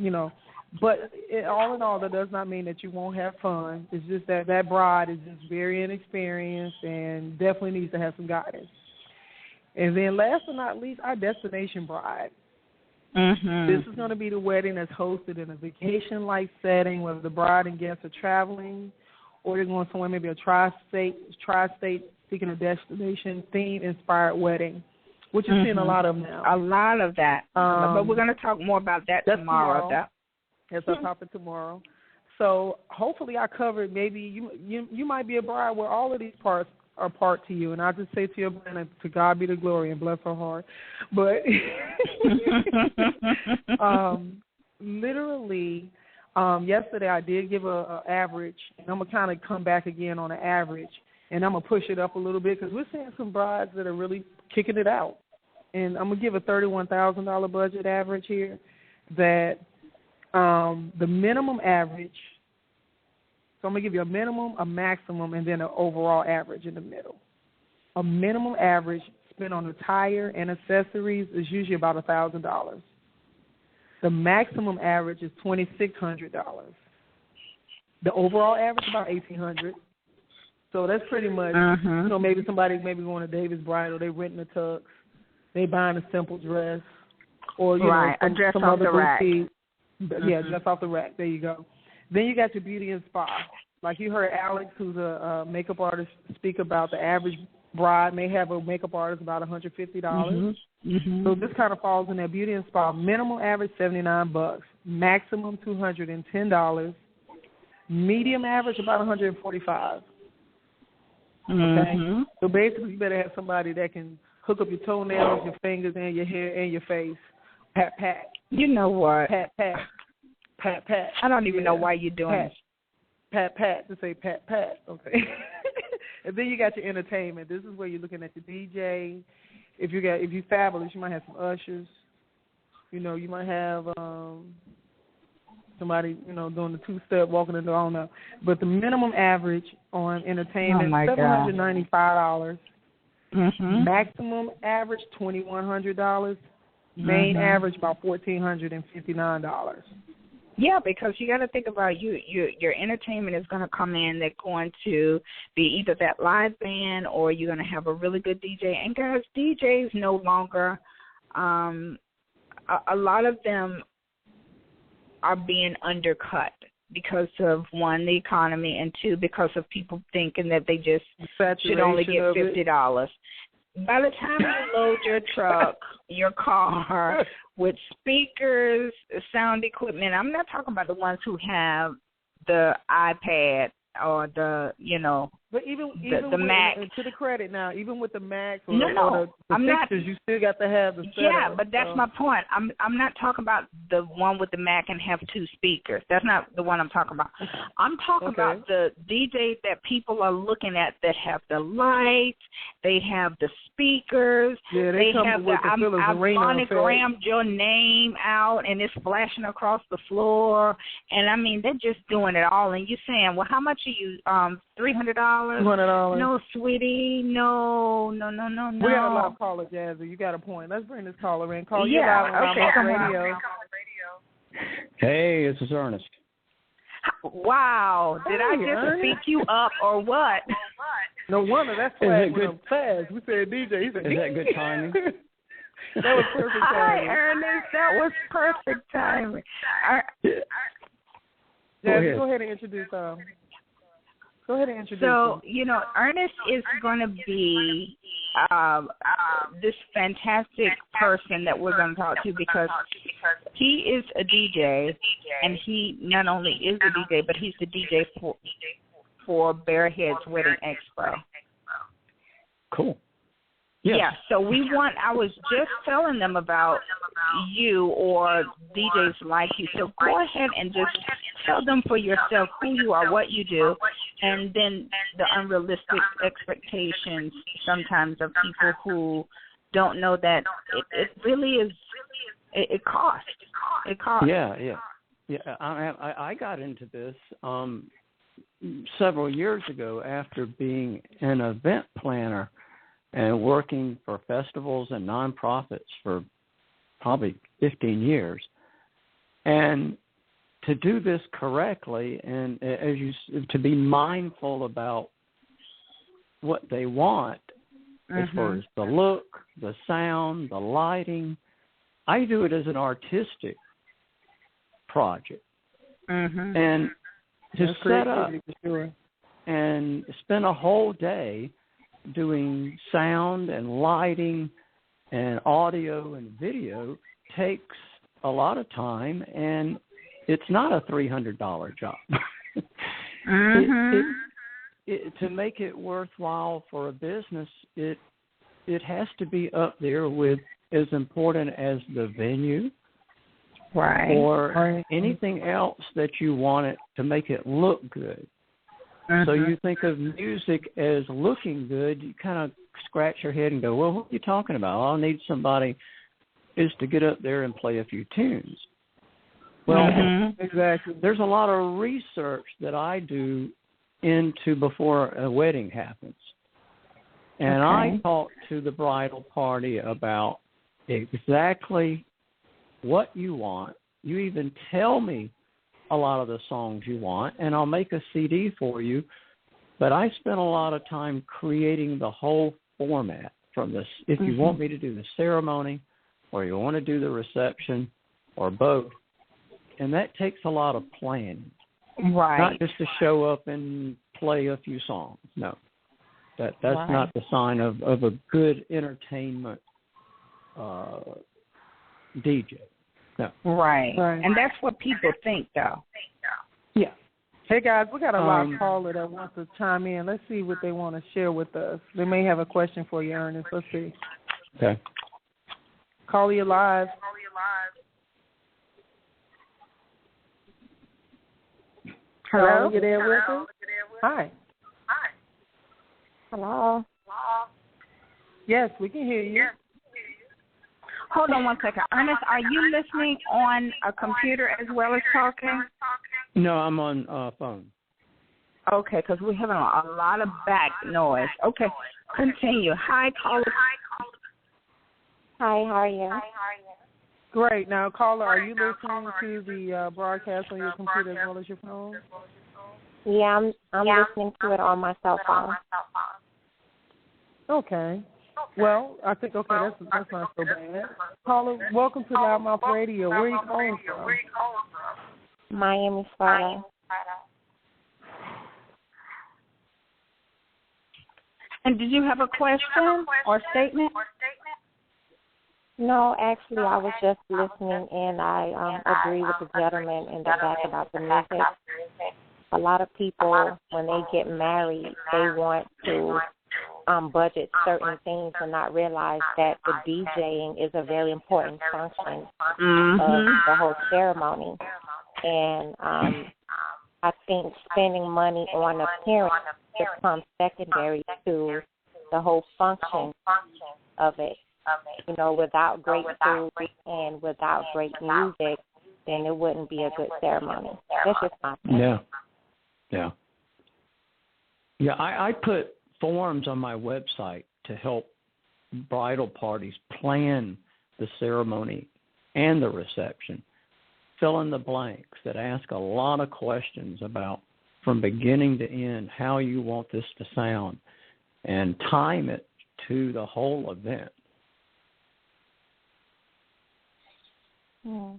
But all in all, that does not mean that you won't have fun. It's just that bride is just very inexperienced and definitely needs to have some guidance. And then last but not least, our destination bride. This is going to be the wedding that's hosted in a vacation-like setting, whether the bride and guests are traveling or they're going somewhere, maybe a tri-state seeking a destination theme-inspired wedding, which you're seeing a lot of now. A lot of that. But we're going to talk more about that tomorrow. That's our topic tomorrow. So hopefully I covered maybe you might be a bride where all of these parts are part to you. And I just say to your bride, to God be the glory and bless her heart. But literally, yesterday I did give a average, and I'm going to kind of come back again on an average, and I'm going to push it up a little bit because we're seeing some brides that are really kicking it out. And I'm going to give a $31,000 budget average here that the minimum average, so I'm going to give you a minimum, a maximum, and then an overall average in the middle. A minimum average spent on attire and accessories is usually about $1,000. The maximum average is $2,600. The overall average is about $1,800. So that's pretty much, maybe somebody going to David's Bridal, they renting a tux, they buying a simple dress, or a dress some off other the rack. Yeah, dress off the rack. There you go. Then you got your beauty and spa. Like you heard Alex, who's a makeup artist, speak about the average bride may have a makeup artist about $150. So this kind of falls in that beauty and spa. Minimum average $79, maximum $210. Medium average about $145. Okay, so basically you better have somebody that can hook up your toenails, your fingers, and your hair and your face. Pat, pat. You know what? Pat, pat. Pat, pat. I don't even know why you're doing this. Pat, pat, to say pat, pat. Okay. And then you got your entertainment. This is where you're looking at your DJ. If you're fabulous, you might have some ushers. You know, you might have somebody, doing the two-step, walking in the, I don't know. But the minimum average on entertainment, $795. Maximum average, $2,100. Main average, about $1,459. Yeah, because you got to think about your entertainment is going to come in. They're going to be either that live band or you're going to have a really good DJ. And guys, DJs no longer, a lot of them are being undercut because of, one, the economy, and two, because of people thinking that they just should only get $50. By the time you load your truck, your car, with speakers, sound equipment, I'm not talking about the ones who have the iPad or the, but even the Mac. To the credit now, even with the Mac or the I'm fixtures, you still got to have the setup. Yeah, but that's my point. I'm not talking about the one with the Mac and have two speakers. That's not the one I'm talking about. I'm talking about the DJs that people are looking at that have the lights, they have the speakers, they have I've monogrammed your name out and it's flashing across the floor, and I mean they're just doing it all. And you're saying, well, how much are you? $300. $200. No, sweetie. No. We got a lot of callers, Jazzy. You got a point. Let's bring this caller in. Call you live on LouddMouth Radio. Hey, this is Ernest. Wow. Did I just speak you up or what? No wonder. That's why it went fast. We said DJ. He said, is that good timing? That was perfect timing. Hi, Ernest. That was perfect timing. Jazzy, go ahead and introduce Go ahead and introduce him. So, Ernest is going to be this fantastic person that we're going to talk to because he is a DJ, and he not only is a DJ, but he's the DJ for Bearhead's Wedding Expo. Cool. Yes. Yeah, so I was just telling them about you or DJs like you. So go ahead and just tell them for yourself who you are, what you do, and then the unrealistic expectations sometimes of people who don't know that it really is, it costs. It costs. Yeah. I got into this several years ago after being an event planner and working for festivals and nonprofits for probably 15 years. And to do this correctly and to be mindful about what they want as far as the look, the sound, the lighting. I do it as an artistic project. And to set up and spend a whole day doing sound and lighting and audio and video takes a lot of time, and it's not a $300 job. To make it worthwhile for a business, it has to be up there with as important as the venue, or anything else that you want it to make it look good. So you think of music as looking good, you kind of scratch your head and go, well, what are you talking about? All I need somebody is to get up there and play a few tunes. Well, exactly. There's a lot of research that I do into before a wedding happens. And I talk to the bridal party about exactly what you want. You even tell me a lot of the songs you want, and I'll make a CD for you. But I spent a lot of time creating the whole format from this. If you want me to do the ceremony, or you want to do the reception, or both, and that takes a lot of planning. Not just to show up and play a few songs. No. That's not the sign of a good entertainment DJ. No. Right. And that's what people think, though. Yeah. Hey, guys, we got a live caller that wants to chime in. Let's see what they want to share with us. They may have a question for you, Ernest. Let's see. Okay. Caller, you live. Hello? You there with us? Hi. Hello? Yes, we can hear you. Hold on one second. Ernest, are you listening on a computer as well as talking? No, I'm on phone. Okay, because we're having a lot of back noise. Okay, continue. Hi, caller. Hi, how are you? Great. Now, caller, are you listening to the broadcast on your computer as well as your phone? Yeah, I'm listening to it on my cell phone. Okay. Well, I think, that's not so bad. Caller, welcome to LouddMouth Radio. Where are you calling from? Miami, Florida. And did you have a question or statement? No, actually, I was just listening, and I agree with the gentleman in the back about the music. A lot of people, when they get married, they want to budget certain things and not realize that the DJing is a very important function of the whole ceremony. And I think spending money on appearance becomes secondary to the whole function of it. You know, without great food and without great music, then it wouldn't be a good ceremony. That's just my opinion. Yeah. I put forms on my website to help bridal parties plan the ceremony and the reception. Fill in the blanks that ask a lot of questions about, from beginning to end, how you want this to sound, and time it to the whole event. Mm.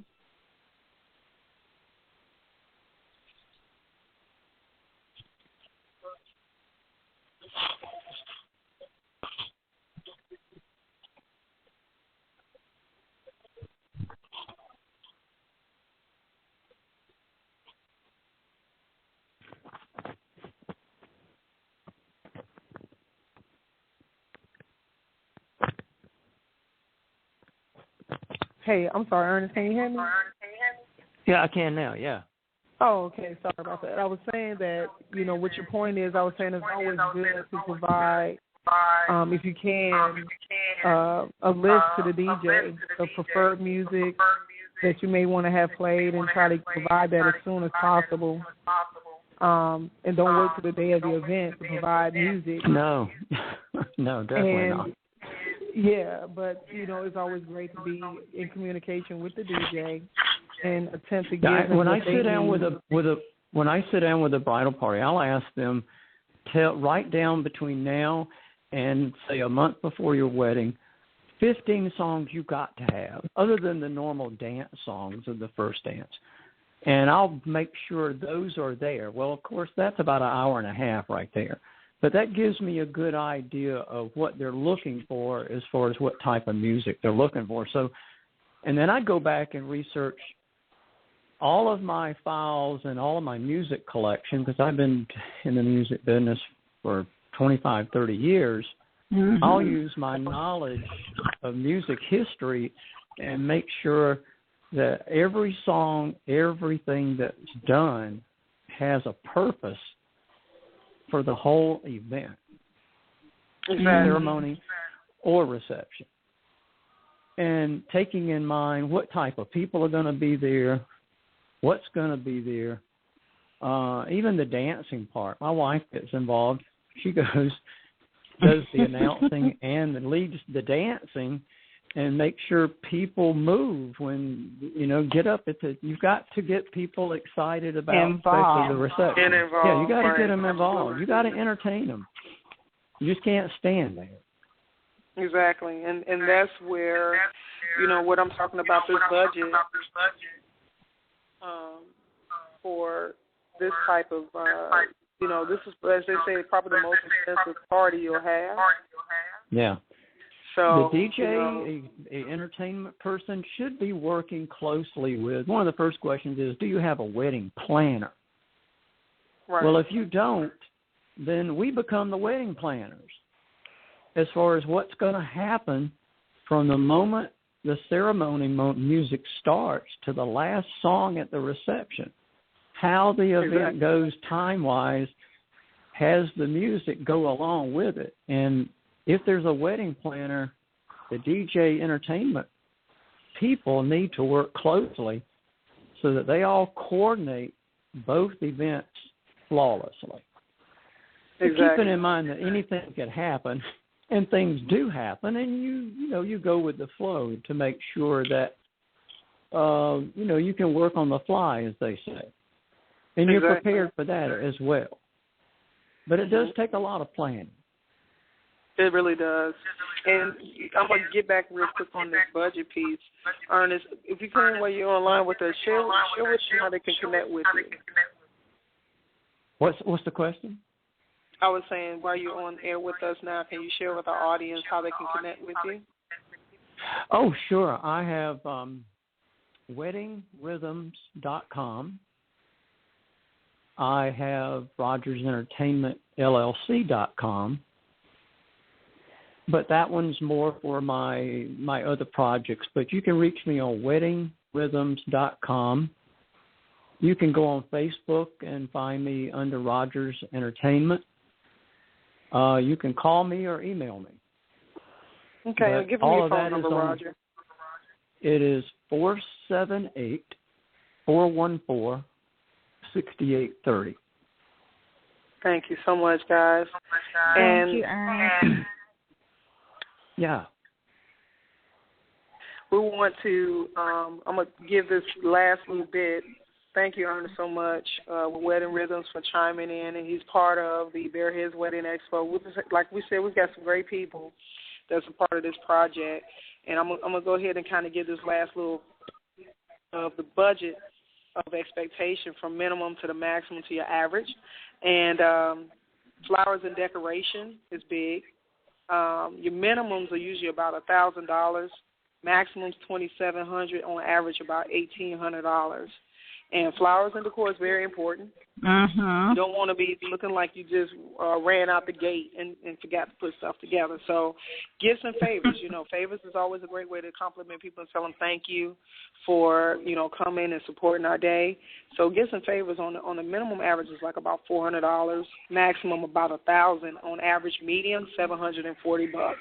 Hey, I'm sorry, Ernest, can you hear me? Yeah, I can now, yeah. Oh, okay, sorry about that. I was saying that, what your point is, I was saying it's always good to provide, if you can, a list to the DJ of preferred music that you may want to have played, and try to provide that as soon as possible. And don't wait till the day of the event to provide music. No, definitely not. Yeah, but it's always great to be in communication with the DJ and attempt to give them when what I sit down need. When I sit down with a bridal party, I'll ask them write down between now and say a month before your wedding 15 songs you got to have, other than the normal dance songs of the first dance. And I'll make sure those are there. Well, of course, that's about an hour and a half right there. But that gives me a good idea of what they're looking for as far as what type of music they're looking for. So, and then I go back and research all of my files and all of my music collection, because I've been in the music business for 25, 30 years. Mm-hmm. I'll use my knowledge of music history and make sure that every song, everything that's done has a purpose for the whole event, ceremony or reception. And taking in mind what type of people are going to be there, what's going to be there, even the dancing part. My wife gets involved. She does the announcing and leads the dancing, and make sure people move when, get up you've got to get people excited about especially the reception. Yeah, you got to get them involved. You got to entertain them. You just can't stand there. Exactly, and that's where, what I'm talking about, this budget for this type of this is, as they say, probably the most expensive party you'll have. Yeah. So the DJ, a entertainment person, should be working closely with. One of the first questions is, do you have a wedding planner? Right. Well, if you don't, then we become the wedding planners as far as what's going to happen from the moment the ceremony music starts to the last song at the reception. How the event goes time-wise has the music go along with it. And if there's a wedding planner, the DJ entertainment people need to work closely so that they all coordinate both events flawlessly. Exactly. Keeping in mind that anything could happen, and things do happen, and you go with the flow to make sure that you can work on the fly, as they say, and you're prepared for that as well. But it does take a lot of planning. It really does. And I'm going to get back real quick on this budget piece. Ernest, if you can, while you're online with us, share with them how they can connect with you. What's the question? I was saying, while you're on air with us now, can you share with our audience how they can connect with you? Oh, sure. I have weddingrhythms.com. I have RogersEntertainmentLLC.com. But that one's more for my other projects. But you can reach me on weddingrhythms.com. You can go on Facebook and find me under Rogers Entertainment. You can call me or email me. Okay, I'll give me your phone number, Roger. It is 478-414-6830. Thank you so much, guys. Thank you, Ernest. Yeah. We want to, I'm going to give this last little bit. Thank you, Ernest, so much with Wedding Rhythms for chiming in, and he's part of the Bare Heads Wedding Expo. Like we said, we've got some great people that's a part of this project, and I'm going to go ahead and kind of give this last little of the budget of expectation from minimum to the maximum to your average. And flowers and decoration is big. Your minimums are usually about $1,000. Maximum's $2,700. On average, about $1,800. And flowers and decor is very important. Mm-hmm. You don't want to be looking like you just ran out the gate and forgot to put stuff together. So gifts and favors. Favors is always a great way to compliment people and tell them thank you for, coming and supporting our day. So gifts and favors on the minimum average is like about $400. Maximum about $1,000. On average, medium, $740.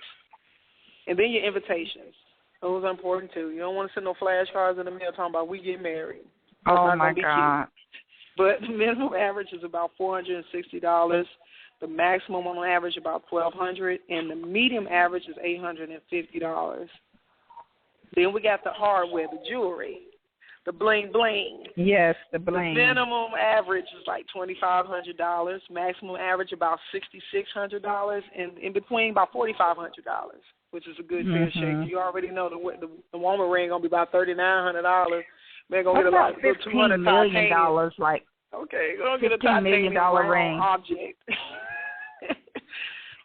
And then your invitations. Those are important too. You don't want to send no flashcards in the mail talking about we get married. Oh, my God. But the minimum average is about $460. The maximum on average about $1,200, and the medium average is $850. Then we got the hardware, the jewelry, the bling bling. Yes, the bling. The minimum average is like $2,500. Maximum average about $6,600, and in between about $4,500, which is a good fair shake. You already know the woman ring gonna be about $3,900. They're going to get about $15 million, like okay, going to get a $15 million ring object.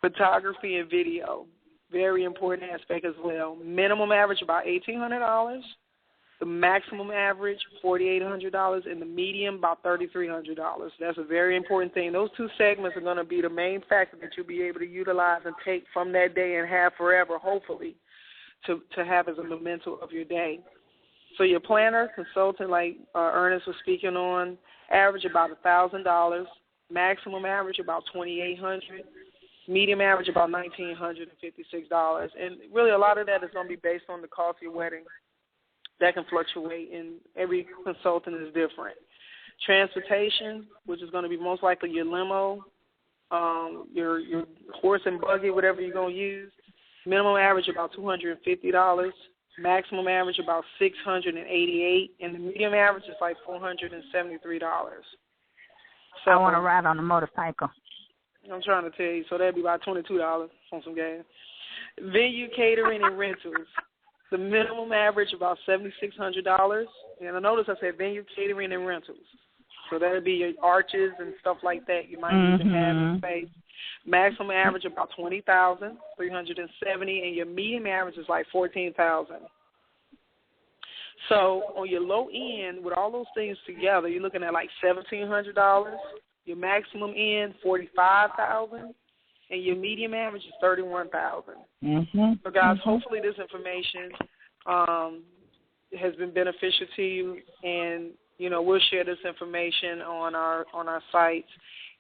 Photography and video, very important aspect as well. Minimum average about $1,800. The maximum average $4,800, and the medium about $3,300. That's a very important thing. Those two segments are going to be the main factor that you'll be able to utilize and take from that day and have forever, hopefully, to have as a memento of your day. So your planner, consultant, like Ernest was speaking on, average about $1,000. Maximum average about $2,800. Medium average about $1,956. And really a lot of that is going to be based on the cost of your wedding. That can fluctuate, and every consultant is different. Transportation, which is going to be most likely your limo, your horse and buggy, whatever you're going to use. Minimum average about $250. Maximum average about $688, and the medium average is like $473. So I want to ride on a motorcycle. I'm trying to tell you, so that'd be about $22 on some gas. Venue catering and rentals. The minimum average about $7,600, and I notice I said venue catering and rentals. So that would be your arches and stuff like that you might need to have in space. Maximum average about 20,370, and your medium average is like 14,000. So on your low end, with all those things together, you're looking at like $1,700. Your maximum end, $45,000, and your medium average is $31,000. So guys, hopefully this information has been beneficial to you, and we'll share this information on our sites.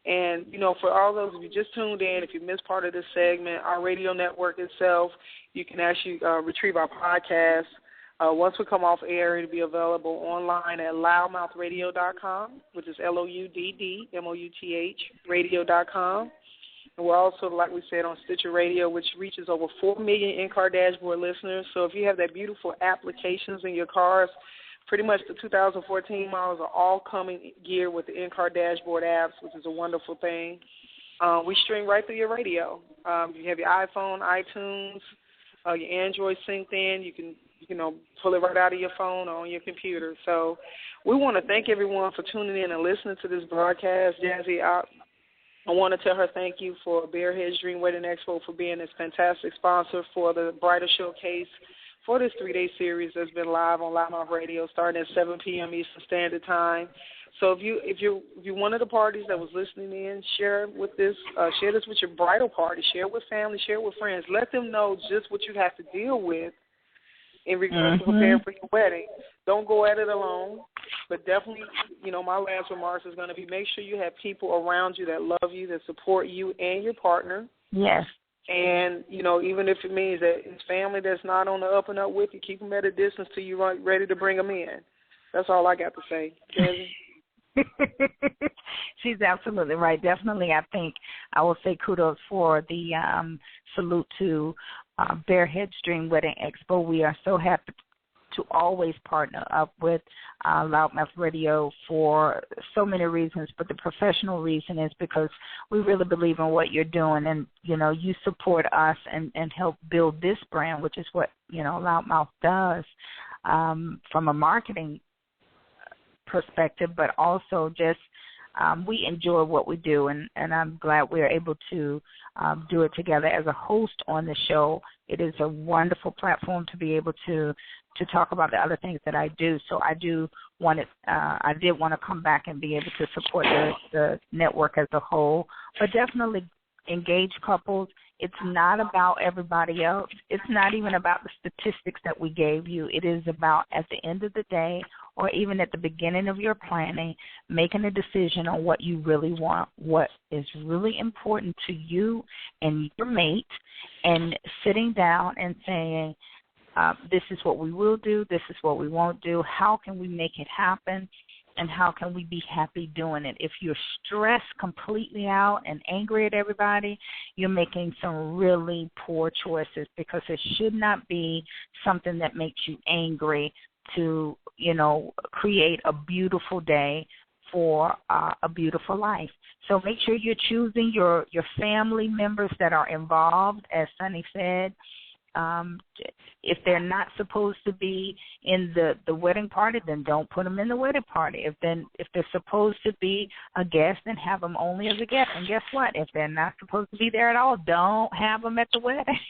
And, for all those of you just tuned in, if you missed part of this segment, our radio network itself, you can actually retrieve our podcast. Once we come off air, it'll be available online at LouddMouthRadio.com, which is LouddMouth radio.com. And we're also, like we said, on Stitcher Radio, which reaches over 4 million in-car dashboard listeners. So if you have that beautiful applications in your cars, pretty much the 2014 models are all coming geared with the in-car dashboard apps, which is a wonderful thing. We stream right through your radio. You have your iPhone, iTunes, your Android synced in. You can pull it right out of your phone or on your computer. So we want to thank everyone for tuning in and listening to this broadcast. Jazzy, I want to tell her thank you for Bareheads Dream Wedding Expo for being this fantastic sponsor for the Bridal Showcase for this 3-day series that's been live on LouddMouth Radio starting at 7 p.m. Eastern Standard Time. So if you're one of the parties that was listening in, share this with your bridal party, share it with family, share it with friends. Let them know just what you have to deal with in regards to preparing for your wedding. Don't go at it alone, but definitely, my last remarks is going to be make sure you have people around you that love you, that support you and your partner. Yes. And, even if it means that it's family that's not on the up and up with you, keep them at a distance till you're ready to bring them in. That's all I got to say. She's absolutely right. Definitely, I think I will say kudos for the salute to Bareheads Dream Wedding Expo. We are so happy to always partner up with LouddMouth Radio for so many reasons, but the professional reason is because we really believe in what you're doing, and, you support us and help build this brand, which is what, LouddMouth does from a marketing perspective, but also just we enjoy what we do, and I'm glad we're able to do it together. As a host on the show, it is a wonderful platform to be able to talk about the other things that I do. So I did want to come back and be able to support the network as a whole, but definitely engage couples. It's not about everybody else. It's not even about the statistics that we gave you. It is about, at the end of the day, or even at the beginning of your planning, making a decision on what you really want, what is really important to you and your mate, and sitting down and saying, this is what we will do, this is what we won't do, how can we make it happen, and how can we be happy doing it? If you're stressed completely out and angry at everybody, you're making some really poor choices, because it should not be something that makes you angry to, create a beautiful day for a beautiful life. So make sure you're choosing your family members that are involved, as Sunny said. If they're not supposed to be in the wedding party, then don't put them in the wedding party. If they're supposed to be a guest, then have them only as a guest. And guess what? If they're not supposed to be there at all, don't have them at the wedding.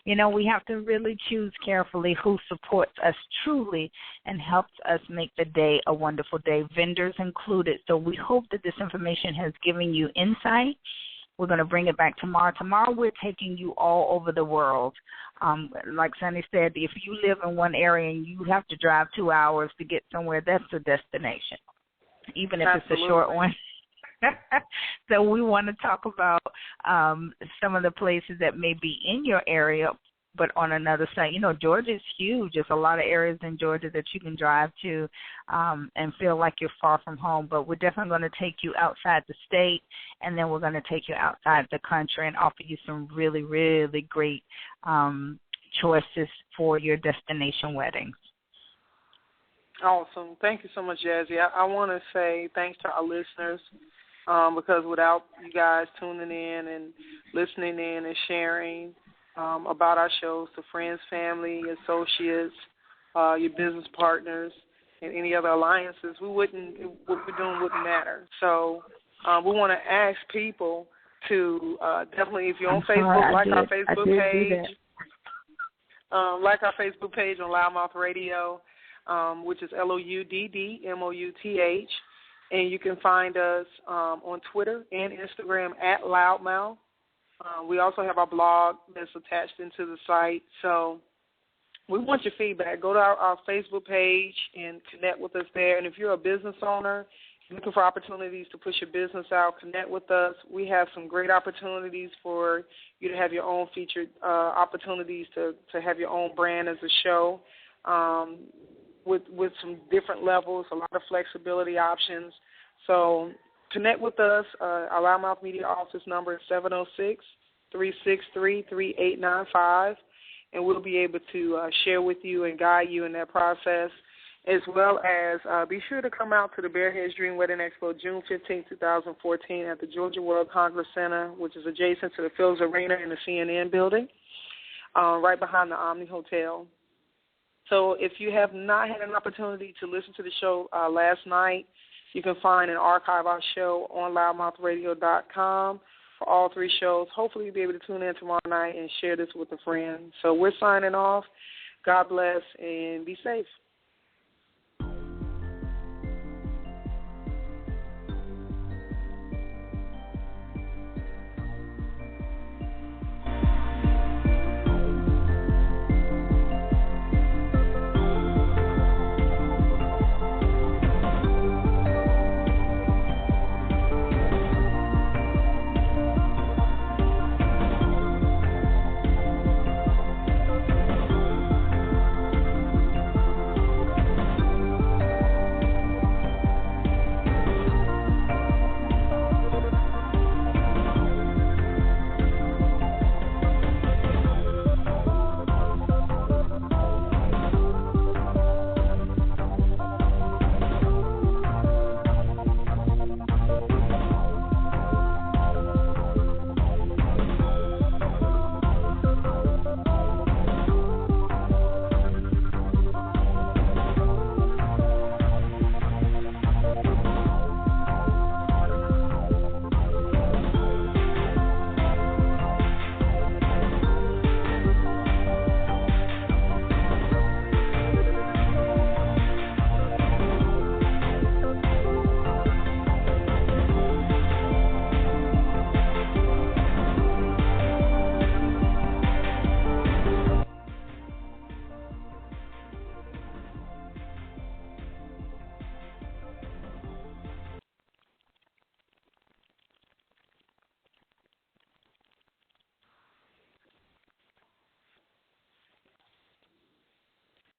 We have to really choose carefully who supports us truly and helps us make the day a wonderful day, vendors included. So we hope that this information has given you insight. We're going to bring it back tomorrow. Tomorrow we're taking you all over the world. Like Sunny said, if you live in one area and you have to drive 2 hours to get somewhere, that's a destination, even if it's a short one. So we want to talk about some of the places that may be in your area, but on another side. Georgia is huge. There's a lot of areas in Georgia that you can drive to and feel like you're far from home. But we're definitely going to take you outside the state, and then we're going to take you outside the country and offer you some really, really great choices for your destination weddings. Awesome. Thank you so much, Jazzy. I want to say thanks to our listeners, because without you guys tuning in and listening in and sharing about our shows to friends, family, associates, your business partners, and any other alliances, what we're doing wouldn't matter. So we want to ask people to definitely, if you're on Facebook, like our Facebook page. Like our Facebook page on LouddMouth Radio, which is LouddMouth, and you can find us on Twitter and Instagram at LouddMouth. We also have our blog that's attached into the site. So we want your feedback. Go to our Facebook page and connect with us there. And if you're a business owner looking for opportunities to push your business out, connect with us. We have some great opportunities for you to have your own featured opportunities to have your own brand as a show with some different levels, a lot of flexibility options. So connect with us. Our LouddMouth Media office number is 706-363-3895, and we'll be able to share with you and guide you in that process, as well as be sure to come out to the Bearheads Dream Wedding Expo June 15, 2014 at the Georgia World Congress Center, which is adjacent to the Phil's Arena in the CNN building, right behind the Omni Hotel. So if you have not had an opportunity to listen to the show last night, you can find and archive our show on LouddMouthRadio.com for all 3 shows. Hopefully you'll be able to tune in tomorrow night and share this with a friend. So we're signing off. God bless and be safe.